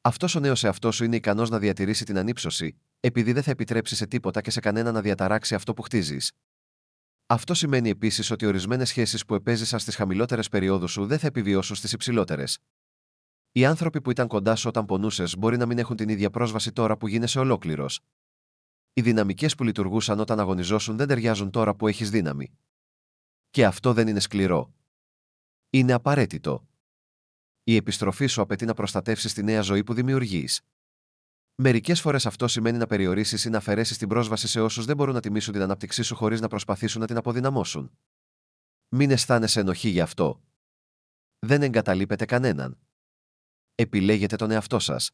Αυτός ο νέος εαυτός σου είναι ικανός να διατηρήσει την ανύψωση, επειδή δεν θα επιτρέψει σε τίποτα και σε κανένα να διαταράξει αυτό που χτίζεις. Αυτό σημαίνει επίσης ότι ορισμένες σχέσεις που επέζησαν στις χαμηλότερες περιόδους σου δεν θα επιβιώσουν στις υψηλότερες. Οι άνθρωποι που ήταν κοντά σου όταν πονούσες μπορεί να μην έχουν την ίδια πρόσβαση τώρα που γίνεσαι ολόκληρος. Οι δυναμικές που λειτουργούσαν όταν αγωνιζόσουν δεν ταιριάζουν τώρα που έχεις δύναμη. Και αυτό δεν είναι σκληρό. Είναι απαραίτητο. Η επιστροφή σου απαιτεί να προστατεύσεις τη νέα ζωή που δημιουργείς. Μερικές φορές αυτό σημαίνει να περιορίσεις ή να αφαιρέσεις την πρόσβαση σε όσους δεν μπορούν να τιμήσουν την ανάπτυξή σου χωρίς να προσπαθήσουν να την αποδυναμώσουν. Μην αισθάνεσαι ενοχή γι' αυτό. Δεν εγκαταλείπετε κανέναν. Επιλέγετε τον εαυτό σας.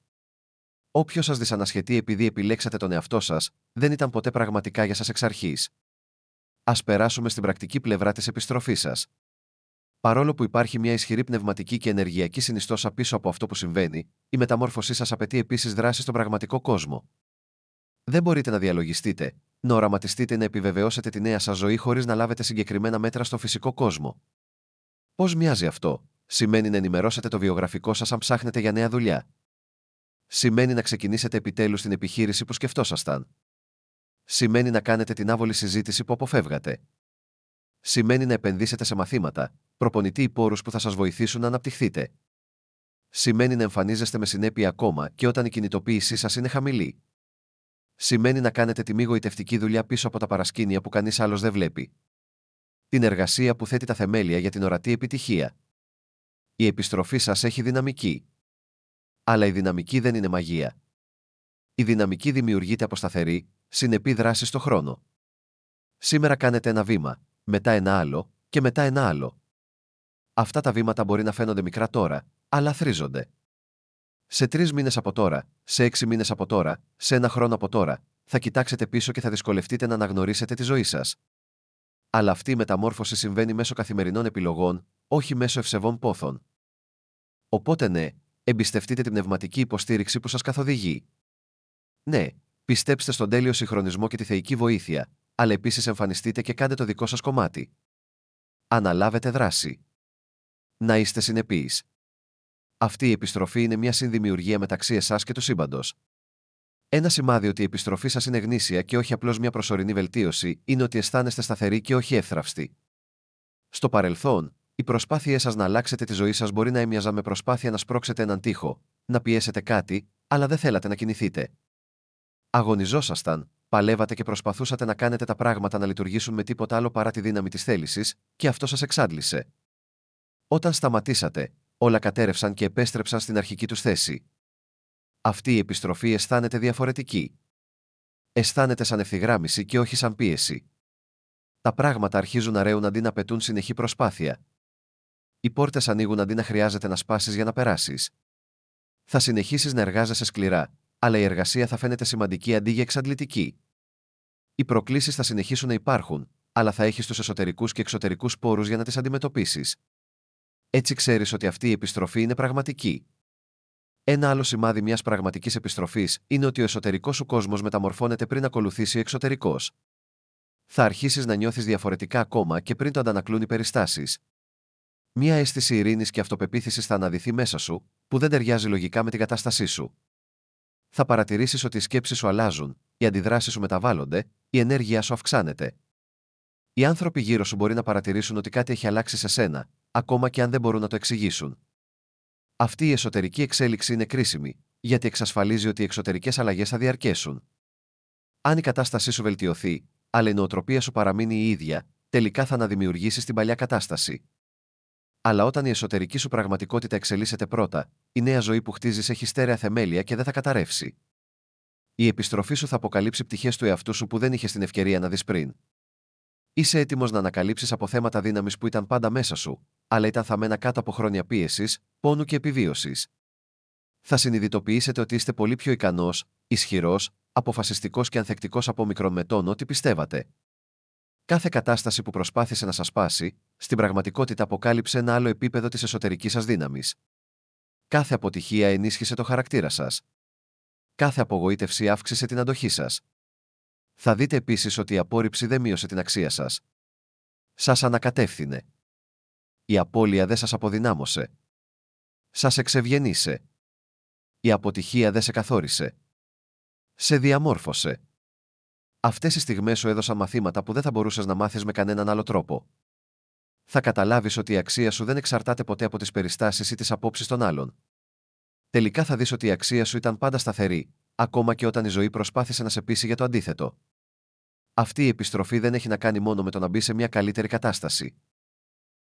Όποιος σας δυσανασχετεί επειδή επιλέξατε τον εαυτό σας, δεν ήταν ποτέ πραγματικά για σας εξ αρχής. Ας περάσουμε στην πρακτική πλευρά της επιστροφής σας. Παρόλο που υπάρχει μια ισχυρή πνευματική και ενεργειακή συνιστόσα πίσω από αυτό που συμβαίνει, η μεταμόρφωσή σας απαιτεί επίσης δράση στον πραγματικό κόσμο. Δεν μπορείτε να διαλογιστείτε, να οραματιστείτε ή να επιβεβαιώσετε τη νέα σας ζωή χωρίς να λάβετε συγκεκριμένα μέτρα στο φυσικό κόσμο. Πώς μοιάζει αυτό? Σημαίνει να ενημερώσετε το βιογραφικό σας αν ψάχνετε για νέα δουλειά. Σημαίνει να ξεκινήσετε επιτέλους την επιχείρηση που σκεφτόσασταν. Σημαίνει να κάνετε την άβολη συζήτηση που αποφεύγατε. Σημαίνει να επενδύσετε σε μαθήματα, προπονητή ή πόρους που θα σας βοηθήσουν να αναπτυχθείτε. Σημαίνει να εμφανίζεστε με συνέπεια ακόμα και όταν η κινητοποίησή σας είναι χαμηλή. Σημαίνει να κάνετε τη μη γοητευτική δουλειά πίσω από τα παρασκήνια που κανείς άλλος δεν βλέπει. Την εργασία που θέτει τα θεμέλια για την ορατή επιτυχία. Η επιστροφή σας έχει δυναμική. Αλλά η δυναμική δεν είναι μαγεία. Η δυναμική δημιουργείται από σταθερή, συνεπή δράση στο χρόνο. Σήμερα κάνετε ένα βήμα, μετά ένα άλλο και μετά ένα άλλο. Αυτά τα βήματα μπορεί να φαίνονται μικρά τώρα, αλλά θρίζονται. Σε 3 μήνες από τώρα, σε 6 μήνες από τώρα, σε 1 χρόνο από τώρα, θα κοιτάξετε πίσω και θα δυσκολευτείτε να αναγνωρίσετε τη ζωή σας. Αλλά αυτή η μεταμόρφωση συμβαίνει μέσω καθημερινών επιλογών, όχι μέσω ευσεβών πόθων. Οπότε ναι, εμπιστευτείτε την πνευματική υποστήριξη που σας καθοδηγεί. Ναι, πιστέψτε στον τέλειο συγχρονισμό και τη θεϊκή βοήθεια, αλλά επίσης εμφανιστείτε και κάντε το δικό σας κομμάτι. Αναλάβετε δράση. Να είστε συνεπείς. Αυτή η επιστροφή είναι μια συνδημιουργία μεταξύ εσάς και του σύμπαντος. Ένα σημάδι ότι η επιστροφή σας είναι γνήσια και όχι απλώς μια προσωρινή βελτίωση είναι ότι αισθάνεστε σταθεροί και όχι εύθραυστοι. Στο παρελθόν, οι προσπάθειές σας να αλλάξετε τη ζωή σας μπορεί να έμοιαζαν με προσπάθεια να σπρώξετε έναν τοίχο, να πιέσετε κάτι, αλλά δεν θέλατε να κινηθείτε. Αγωνιζόσασταν, παλεύατε και προσπαθούσατε να κάνετε τα πράγματα να λειτουργήσουν με τίποτα άλλο παρά τη δύναμη της θέλησης, και αυτό σας εξάντλησε. Όταν σταματήσατε, όλα κατέρευσαν και επέστρεψαν στην αρχική τους θέση. Αυτή η επιστροφή αισθάνεται διαφορετική. Αισθάνεται σαν ευθυγράμμιση και όχι σαν πίεση. Τα πράγματα αρχίζουν να ρέουν αντί να απαιτούν συνεχή προσπάθεια. Οι πόρτες ανοίγουν αντί να χρειάζεται να σπάσεις για να περάσεις. Θα συνεχίσεις να εργάζεσαι σκληρά, αλλά η εργασία θα φαίνεται σημαντική αντί για εξαντλητική. Οι προκλήσεις θα συνεχίσουν να υπάρχουν, αλλά θα έχεις τους εσωτερικούς και εξωτερικούς πόρους για να τις αντιμετωπίσεις. Έτσι ξέρεις ότι αυτή η επιστροφή είναι πραγματική. Ένα άλλο σημάδι μιας πραγματικής επιστροφής είναι ότι ο εσωτερικός σου κόσμος μεταμορφώνεται πριν ακολουθήσει ο εξωτερικός. Θα αρχίσεις να νιώθεις διαφορετικά ακόμα και πριν το αντανακλούν οι περιστάσεις. Μια αίσθηση ειρήνης και αυτοπεποίθησης θα αναδυθεί μέσα σου, που δεν ταιριάζει λογικά με την κατάστασή σου. Θα παρατηρήσεις ότι οι σκέψεις σου αλλάζουν, οι αντιδράσεις σου μεταβάλλονται, η ενέργειά σου αυξάνεται. Οι άνθρωποι γύρω σου μπορεί να παρατηρήσουν ότι κάτι έχει αλλάξει σε σένα, ακόμα και αν δεν μπορούν να το εξηγήσουν. Αυτή η εσωτερική εξέλιξη είναι κρίσιμη, γιατί εξασφαλίζει ότι οι εξωτερικές αλλαγές θα διαρκέσουν. Αν η κατάστασή σου βελτιωθεί, αλλά η νοοτροπία σου παραμείνει η ίδια, τελικά θα αναδημιουργήσεις την παλιά κατάσταση. Αλλά όταν η εσωτερική σου πραγματικότητα εξελίσσεται πρώτα, η νέα ζωή που χτίζεις έχει στέρεα θεμέλια και δεν θα καταρρεύσει. Η επιστροφή σου θα αποκαλύψει πτυχές του εαυτού σου που δεν είχες την ευκαιρία να δεις πριν. Είσαι έτοιμος να ανακαλύψεις αποθέματα δύναμης που ήταν πάντα μέσα σου, αλλά ήταν θαμμένα κάτω από χρόνια πίεσης, πόνου και επιβίωσης. Θα συνειδητοποιήσετε ότι είστε πολύ πιο ικανός, ισχυρός, αποφασιστικός και ανθεκτικός από μικρόν μετών ό,τι πιστεύατε. Κάθε κατάσταση που προσπάθησε να σας σπάσει, στην πραγματικότητα αποκάλυψε ένα άλλο επίπεδο της εσωτερικής σας δύναμης. Κάθε αποτυχία ενίσχυσε το χαρακτήρα σας. Κάθε απογοήτευση αύξησε την αντοχή σας. Θα δείτε επίσης ότι η απόρριψη δεν μείωσε την αξία σας. Σας ανακατεύθυνε. Η απώλεια δεν σας αποδυνάμωσε. Σας εξευγενήσε. Η αποτυχία δεν σε καθόρισε. Σε διαμόρφωσε. Αυτές οι στιγμές σου έδωσαν μαθήματα που δεν θα μπορούσες να μάθεις με κανέναν άλλο τρόπο. Θα καταλάβεις ότι η αξία σου δεν εξαρτάται ποτέ από τις περιστάσεις ή τις απόψεις των άλλων. Τελικά θα δεις ότι η αξία σου ήταν πάντα σταθερή, ακόμα και όταν η ζωή προσπάθησε να σε πείσει για το αντίθετο. Αυτή η επιστροφή δεν έχει να κάνει μόνο με το να μπει σε μια καλύτερη κατάσταση.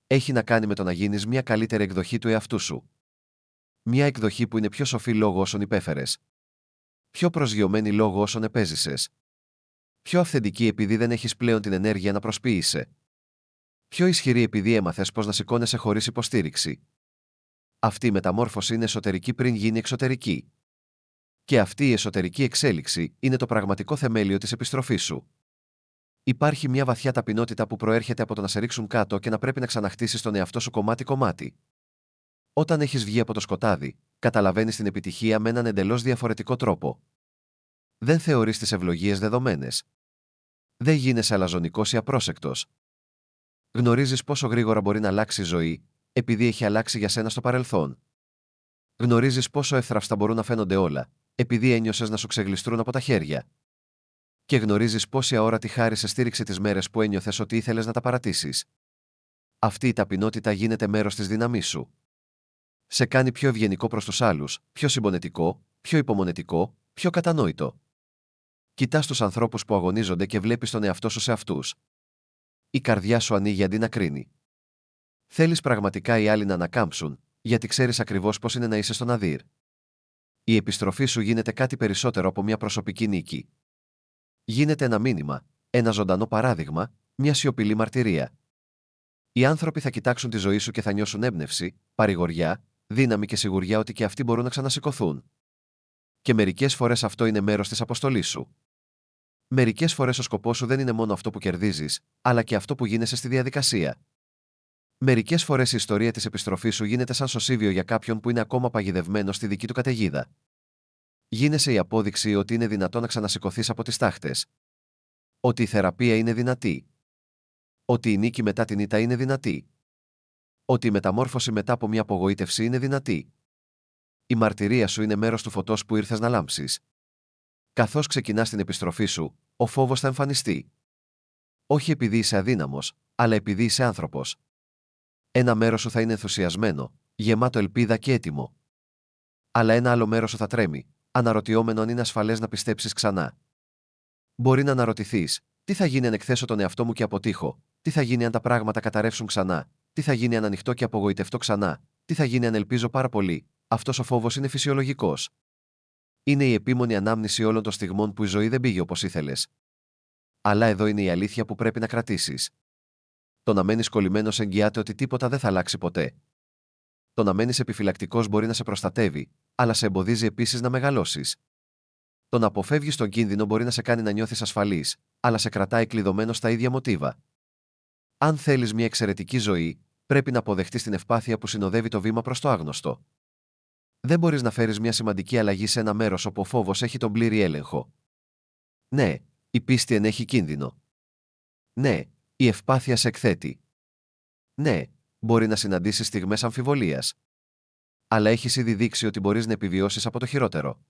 Έχει να κάνει με το να γίνεις μια καλύτερη εκδοχή του εαυτού σου. Μια εκδοχή που είναι πιο σοφή λόγω όσων υπέφερες. Πιο προσγειωμένη λόγω όσων επέζησες. Πιο αυθεντική επειδή δεν έχεις πλέον την ενέργεια να προσποιείσαι. Πιο ισχυρή επειδή έμαθες πώς να σηκώνεσαι χωρίς υποστήριξη. Αυτή η μεταμόρφωση είναι εσωτερική πριν γίνει εξωτερική. Και αυτή η εσωτερική εξέλιξη είναι το πραγματικό θεμέλιο της επιστροφής σου. Υπάρχει μια βαθιά ταπεινότητα που προέρχεται από το να σε ρίξουν κάτω και να πρέπει να ξαναχτίσεις τον εαυτό σου κομμάτι-κομμάτι. Όταν έχεις βγει από το σκοτάδι, καταλαβαίνεις την επιτυχία με έναν εντελώς διαφορετικό τρόπο. Δεν θεωρείς τις ευλογίες δεδομένες. Δεν γίνεσαι αλαζονικός ή απρόσεκτος. Γνωρίζεις πόσο γρήγορα μπορεί να αλλάξει η ζωή, επειδή έχει αλλάξει για σένα στο παρελθόν. Γνωρίζεις πόσο εύθραυστα μπορούν να φαίνονται όλα, επειδή ένιωσες να σου ξεγλιστρούν από τα χέρια. Και γνωρίζεις πόση αόρατη χάρη σε στήριξε τις μέρες που ένιωθες ότι ήθελες να τα παρατήσεις. Αυτή η ταπεινότητα γίνεται μέρος της δύναμής σου. Σε κάνει πιο ευγενικό προς τους άλλους, πιο συμπονετικό, πιο υπομονετικό, πιο κατανόητο. Κοιτάς τους ανθρώπους που αγωνίζονται και βλέπεις τον εαυτό σου σε αυτούς. Η καρδιά σου ανοίγει αντί να κρίνει. Θέλεις πραγματικά οι άλλοι να ανακάμψουν, γιατί ξέρεις ακριβώς πώς είναι να είσαι στον Αδύρ. Η επιστροφή σου γίνεται κάτι περισσότερο από μια προσωπική νίκη. Γίνεται ένα μήνυμα, ένα ζωντανό παράδειγμα, μια σιωπηλή μαρτυρία. Οι άνθρωποι θα κοιτάξουν τη ζωή σου και θα νιώσουν έμπνευση, παρηγοριά, δύναμη και σιγουριά ότι και αυτοί μπορούν να ξανασηκωθούν. Και μερικές φορές αυτό είναι μέρος της αποστολής σου. Μερικές φορές ο σκοπός σου δεν είναι μόνο αυτό που κερδίζεις, αλλά και αυτό που γίνεσαι στη διαδικασία. Μερικές φορές η ιστορία της επιστροφής σου γίνεται σαν σωσίβιο για κάποιον που είναι ακόμα παγιδευμένος στη δική του καταιγίδα. Γίνεσαι η απόδειξη ότι είναι δυνατό να ξανασηκωθείς από τις τάχτες. Ότι η θεραπεία είναι δυνατή. Ότι η νίκη μετά την ήττα είναι δυνατή. Ότι η μεταμόρφωση μετά από μια απογοήτευση είναι δυνατή. Η μαρτυρία σου είναι μέρος του φωτός που ήρθες να λάμψεις. Καθώς ξεκινάς την επιστροφή σου, ο φόβος θα εμφανιστεί. Όχι επειδή είσαι αδύναμος, αλλά επειδή είσαι άνθρωπος. Ένα μέρος σου θα είναι ενθουσιασμένο, γεμάτο ελπίδα και έτοιμο. Αλλά ένα άλλο μέρος σου θα τρέμει, αναρωτιόμενο αν είναι ασφαλές να πιστέψεις ξανά. Μπορεί να αναρωτηθείς, τι θα γίνει αν εκθέσω τον εαυτό μου και αποτύχω, τι θα γίνει αν τα πράγματα καταρρεύσουν ξανά, τι θα γίνει αν ανοιχτώ και απογοητευτώ ξανά, τι θα γίνει αν ελπίζω πάρα πολύ. Αυτός ο φόβος είναι φυσιολογικός. Είναι η επίμονη ανάμνηση όλων των στιγμών που η ζωή δεν πήγε όπως ήθελες. Αλλά εδώ είναι η αλήθεια που πρέπει να κρατήσεις. Το να μένεις κολλημένος εγγυάται ότι τίποτα δεν θα αλλάξει ποτέ. Το να μένεις επιφυλακτικός μπορεί να σε προστατεύει, αλλά σε εμποδίζει επίσης να μεγαλώσεις. Το να αποφεύγεις τον κίνδυνο μπορεί να σε κάνει να νιώθεις ασφαλής, αλλά σε κρατάει κλειδωμένο στα ίδια μοτίβα. Αν θέλεις μια εξαιρετική ζωή, πρέπει να αποδεχτείς την ευπάθεια που συνοδεύει το βήμα προς το άγνωστο. Δεν μπορείς να φέρεις μια σημαντική αλλαγή σε ένα μέρος όπου ο φόβος έχει τον πλήρη έλεγχο. Ναι, η πίστη ενέχει κίνδυνο. Ναι, η ευπάθεια σε εκθέτει. Ναι, μπορεί να συναντήσεις στιγμές αμφιβολίας. Αλλά έχεις ήδη δείξει ότι μπορείς να επιβιώσεις από το χειρότερο.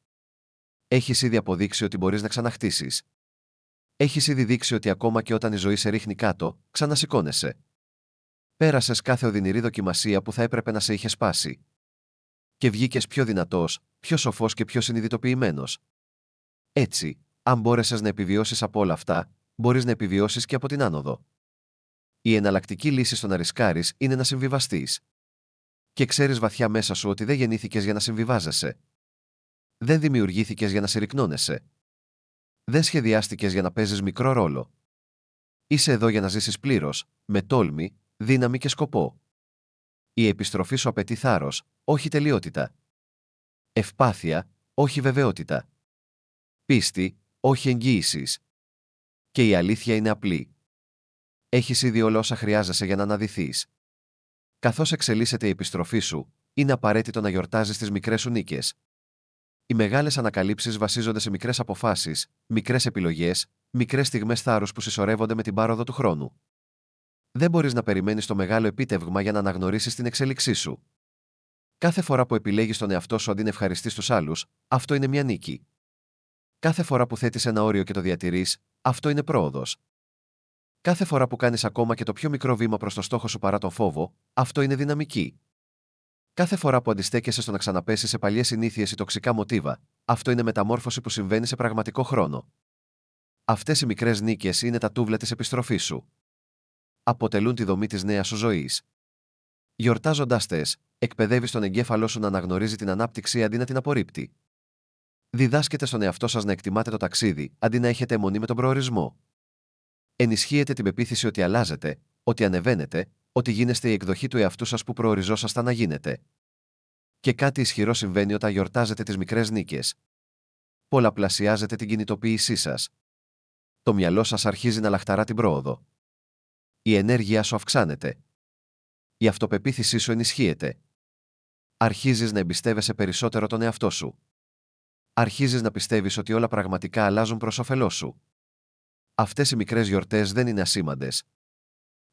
Έχεις ήδη αποδείξει ότι μπορείς να ξαναχτίσεις. Έχεις ήδη δείξει ότι ακόμα και όταν η ζωή σε ρίχνει κάτω, ξανασηκώνεσαι. Πέρασες κάθε οδυνηρή δοκιμασία που θα έπρεπε να σε είχε σπάσει. Και βγήκες πιο δυνατός, πιο σοφός και πιο συνειδητοποιημένος. Έτσι, αν μπόρεσες να επιβιώσεις από όλα αυτά, μπορείς να επιβιώσεις και από την άνοδο. Η εναλλακτική λύση στο να ρισκάρεις είναι να συμβιβαστείς. Και ξέρεις βαθιά μέσα σου ότι δεν γεννήθηκες για να συμβιβάζεσαι. Δεν δημιουργήθηκες για να συρρυκνώνεσαι. Δεν σχεδιάστηκες για να παίζεις μικρό ρόλο. Είσαι εδώ για να ζήσεις πλήρως, με τόλμη, δύναμη και σκοπό. Η επιστροφή σου απαιτεί θάρρος, όχι τελειότητα. Ευπάθεια, όχι βεβαιότητα. Πίστη, όχι εγγύησεις. Και η αλήθεια είναι απλή. Έχεις ήδη όλα όσα χρειάζεσαι για να αναδυθείς. Καθώς εξελίσσεται η επιστροφή σου, είναι απαραίτητο να γιορτάζεις τις μικρές σου νίκες. Οι μεγάλες ανακαλύψεις βασίζονται σε μικρές αποφάσεις, μικρές επιλογές, μικρές στιγμές θάρρους που συσσωρεύονται με την πάροδο του χρόνου. Δεν μπορείς να περιμένεις το μεγάλο επίτευγμα για να αναγνωρίσεις την εξέλιξή σου. Κάθε φορά που επιλέγεις τον εαυτό σου αντί να ευχαριστείς τους άλλους, αυτό είναι μια νίκη. Κάθε φορά που θέτεις ένα όριο και το διατηρείς, αυτό είναι πρόοδος. Κάθε φορά που κάνεις ακόμα και το πιο μικρό βήμα προς το στόχο σου παρά τον φόβο, αυτό είναι δυναμική. Κάθε φορά που αντιστέκεσαι στο να ξαναπέσεις σε παλιές συνήθειες ή τοξικά μοτίβα, αυτό είναι μεταμόρφωση που συμβαίνει σε πραγματικό χρόνο. Αυτές οι μικρές νίκες είναι τα τούβλα της επιστροφής σου. Αποτελούν τη δομή της νέας σου ζωής. Γιορτάζοντάς τες, εκπαιδεύεις τον εγκέφαλό σου να αναγνωρίζει την ανάπτυξη αντί να την απορρίπτει. Διδάσκετε στον εαυτό σας να εκτιμάτε το ταξίδι, αντί να έχετε αιμονή με τον προορισμό. Ενισχύετε την πεποίθηση ότι αλλάζετε, ότι ανεβαίνετε, ότι γίνεστε η εκδοχή του εαυτού σας που προοριζόσασταν να γίνετε. Και κάτι ισχυρό συμβαίνει όταν γιορτάζετε τις μικρές νίκες. Πολλαπλασιάζετε την κινητοποίησή σας. Το μυαλό σας αρχίζει να λαχταρά την πρόοδο. Η ενέργειά σου αυξάνεται. Η αυτοπεποίθησή σου ενισχύεται. Αρχίζεις να εμπιστεύεσαι περισσότερο τον εαυτό σου. Αρχίζεις να πιστεύεις ότι όλα πραγματικά αλλάζουν προς όφελός σου. Αυτές οι μικρές γιορτές δεν είναι ασήμαντες.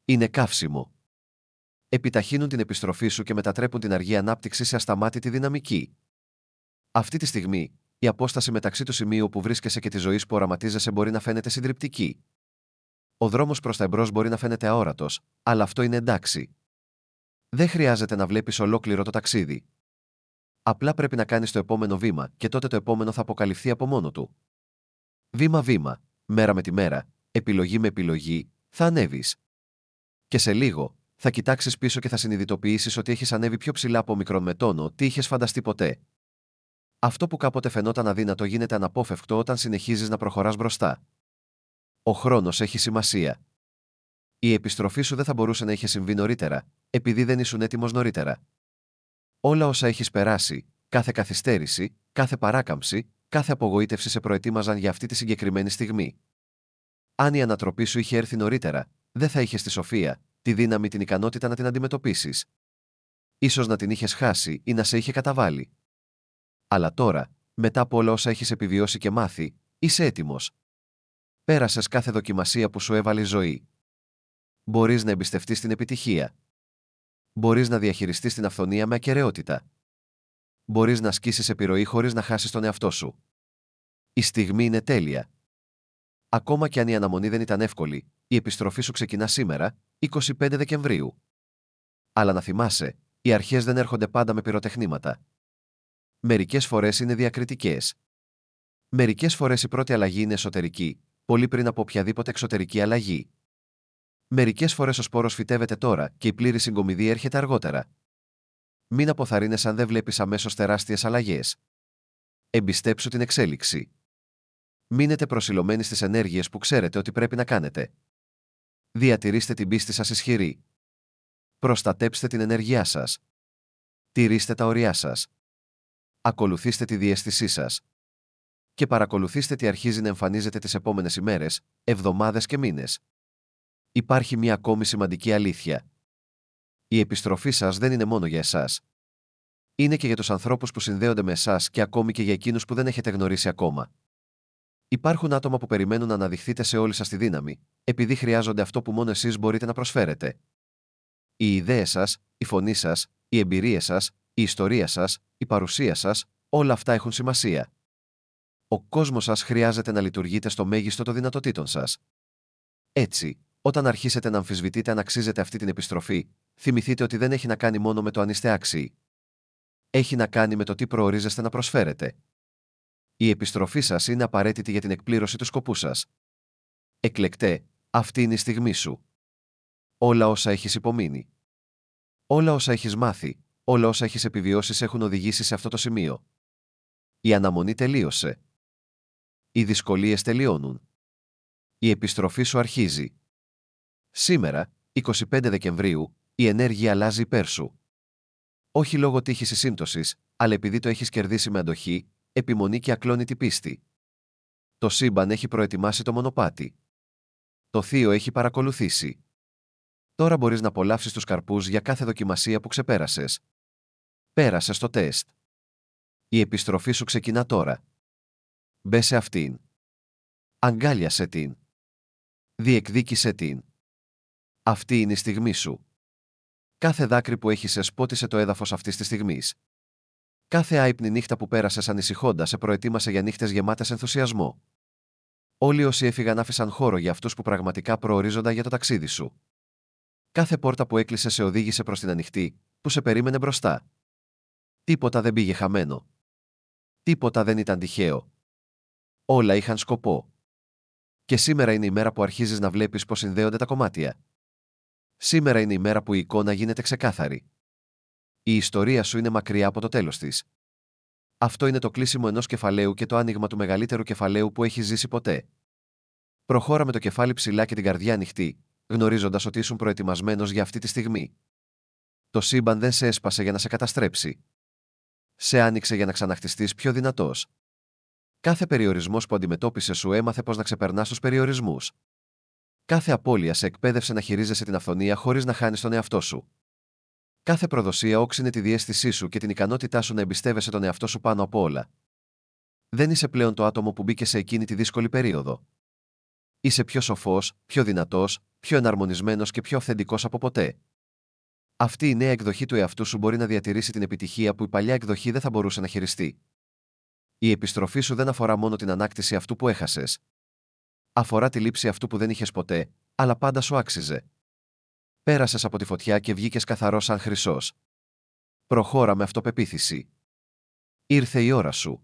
Είναι καύσιμο. επιταχύνουν την επιστροφή σου και μετατρέπουν την αργή ανάπτυξη σε ασταμάτητη δυναμική. Αυτή τη στιγμή, η απόσταση μεταξύ του σημείου που βρίσκεσαι και τη ζωή που οραματίζεσαι μπορεί να φαίνεται συντριπτική. Ο δρόμος προς τα εμπρός μπορεί να φαίνεται αόρατος, αλλά αυτό είναι εντάξει. Δεν χρειάζεται να βλέπεις ολόκληρο το ταξίδι. Απλά πρέπει να κάνεις το επόμενο βήμα και τότε το επόμενο θα αποκαλυφθεί από μόνο του. Βήμα-βήμα, μέρα με τη μέρα, επιλογή με επιλογή, θα ανέβεις. Και σε λίγο, θα κοιτάξεις πίσω και θα συνειδητοποιήσεις ότι έχεις ανέβει πιο ψηλά από μικρόν με τόνο τι είχες φανταστεί ποτέ. Αυτό που κάποτε φαινόταν αδύνατο γίνεται αναπόφευκτο όταν συνεχίζεις να προχωράς μπροστά. Ο χρόνος έχει σημασία. Η επιστροφή σου δεν θα μπορούσε να είχε συμβεί νωρίτερα, επειδή δεν ήσουν έτοιμος νωρίτερα. Όλα όσα έχεις περάσει, κάθε καθυστέρηση, κάθε παράκαμψη, κάθε απογοήτευση σε προετοίμαζαν για αυτή τη συγκεκριμένη στιγμή. Αν η ανατροπή σου είχε έρθει νωρίτερα, δεν θα είχες τη σοφία, τη δύναμη, την ικανότητα να την αντιμετωπίσεις. Ίσως να την είχες χάσει ή να σε είχε καταβάλει. Αλλά τώρα, μετά από όλα όσα έχεις επιβιώσει και μάθει, είσαι έτοιμος. Πέρασες κάθε δοκιμασία που σου έβαλε η ζωή. Μπορείς να εμπιστευτείς την επιτυχία. Μπορείς να διαχειριστείς την αυθονία με ακεραιότητα. Μπορείς να ασκήσεις επιρροή χωρίς να χάσεις τον εαυτό σου. Η στιγμή είναι τέλεια. Ακόμα και αν η αναμονή δεν ήταν εύκολη, η επιστροφή σου ξεκινά σήμερα, 25 Δεκεμβρίου. Αλλά να θυμάσαι, οι αρχές δεν έρχονται πάντα με πυροτεχνήματα. Μερικές φορές είναι διακριτικές. Μερικές φορές η πρώτη αλλαγή είναι εσωτερική, πολύ πριν από οποιαδήποτε εξωτερική αλλαγή. Μερικές φορές ο σπόρος φυτεύεται τώρα και η πλήρη συγκομιδή έρχεται αργότερα. Μην αποθαρρύνεσαι αν δεν βλέπεις αμέσως τεράστιες αλλαγές. Εμπιστέψου την εξέλιξη. Μείνετε προσιλωμένοι στις ενέργειες που ξέρετε ότι πρέπει να κάνετε. Διατηρήστε την πίστη σας ισχυρή. Προστατέψτε την ενέργειά σας. Τηρήστε τα ωριά σας. Ακολουθήστε τη διαίσθησή σας. Και παρακολουθήστε τι αρχίζει να εμφανίζεται τις επόμενες ημέρες, εβδομάδες και μήνες. Υπάρχει μια ακόμη σημαντική αλήθεια. Η επιστροφή σας δεν είναι μόνο για εσάς. Είναι και για τους ανθρώπους που συνδέονται με εσάς και ακόμη και για εκείνους που δεν έχετε γνωρίσει ακόμα. Υπάρχουν άτομα που περιμένουν να αναδειχθείτε σε όλη σας τη δύναμη, επειδή χρειάζονται αυτό που μόνο εσείς μπορείτε να προσφέρετε. Οι ιδέες σας, η φωνή σας, οι εμπειρίες σας, η ιστορία σας, η παρουσία σας, όλα αυτά έχουν σημασία. Ο κόσμος σας χρειάζεται να λειτουργείτε στο μέγιστο των δυνατοτήτων σας. Έτσι, όταν αρχίσετε να αμφισβητείτε αν αξίζετε αυτή την επιστροφή, θυμηθείτε ότι δεν έχει να κάνει μόνο με το αν είστε άξιοι. Έχει να κάνει με το τι προορίζεστε να προσφέρετε. Η επιστροφή σας είναι απαραίτητη για την εκπλήρωση του σκοπού σας. Εκλεκτέ, αυτή είναι η στιγμή σου. Όλα όσα έχεις υπομείνει. Όλα όσα έχεις μάθει, όλα όσα έχεις επιβιώσει σε έχουν οδηγήσει σε αυτό το σημείο. Η αναμονή τελείωσε. Οι δυσκολίες τελειώνουν. Η επιστροφή σου αρχίζει. Σήμερα, 25 Δεκεμβρίου, η ενέργεια αλλάζει υπέρ σου. Όχι λόγω τύχης ή σύμπτωσης, αλλά επειδή το έχεις κερδίσει με αντοχή, επιμονή και ακλόνητη πίστη. Το σύμπαν έχει προετοιμάσει το μονοπάτι. Το θείο έχει παρακολουθήσει. Τώρα μπορείς να απολαύσεις τους καρπούς για κάθε δοκιμασία που ξεπέρασες. Πέρασες το τεστ. Η επιστροφή σου ξεκινά τώρα. Μπε σε αυτήν. Αγκάλιασε την. Διεκδίκησε την. Αυτή είναι η στιγμή σου. Κάθε δάκρυ που έχεις εσπότισε το έδαφος αυτής της στιγμής. Κάθε άυπνη νύχτα που πέρασες ανησυχώντας σε προετοίμασε για νύχτες γεμάτες ενθουσιασμό. Όλοι όσοι έφυγαν άφησαν χώρο για αυτούς που πραγματικά προορίζονταν για το ταξίδι σου. Κάθε πόρτα που έκλεισε σε οδήγησε προς την ανοιχτή, που σε περίμενε μπροστά. Τίποτα δεν πήγε χαμένο. Τίποτα δεν ήταν τυχαίο. Όλα είχαν σκοπό. Και σήμερα είναι η μέρα που αρχίζεις να βλέπεις πώς συνδέονται τα κομμάτια. Σήμερα είναι η μέρα που η εικόνα γίνεται ξεκάθαρη. Η ιστορία σου είναι μακριά από το τέλος της. Αυτό είναι το κλείσιμο ενός κεφαλαίου και το άνοιγμα του μεγαλύτερου κεφαλαίου που έχεις ζήσει ποτέ. Προχώρα με το κεφάλι ψηλά και την καρδιά ανοιχτή, γνωρίζοντας ότι ήσουν προετοιμασμένος για αυτή τη στιγμή. Το σύμπαν δεν σε έσπασε για να σε καταστρέψει. Σε άνοιξε για να ξαναχτιστείς πιο δυνατός. Κάθε περιορισμός που αντιμετώπισε σου έμαθε πώς να ξεπερνάς τους περιορισμούς. Κάθε απώλεια σε εκπαίδευσε να χειρίζεσαι την αυθονία χωρίς να χάνεις τον εαυτό σου. Κάθε προδοσία όξινε τη διαίσθησή σου και την ικανότητά σου να εμπιστεύεσαι τον εαυτό σου πάνω απ' όλα. Δεν είσαι πλέον το άτομο που μπήκε σε εκείνη τη δύσκολη περίοδο. Είσαι πιο σοφός, πιο δυνατός, πιο εναρμονισμένος και πιο αυθεντικός από ποτέ. Αυτή η νέα εκδοχή του εαυτού σου μπορεί να διατηρήσει την επιτυχία που η παλιά εκδοχή δεν θα μπορούσε να χειριστεί. Η επιστροφή σου δεν αφορά μόνο την ανάκτηση αυτού που έχασες. Αφορά τη λήψη αυτού που δεν είχες ποτέ, αλλά πάντα σου άξιζε. Πέρασες από τη φωτιά και βγήκες καθαρός σαν χρυσός. Προχώρα με αυτοπεποίθηση. Ήρθε η ώρα σου.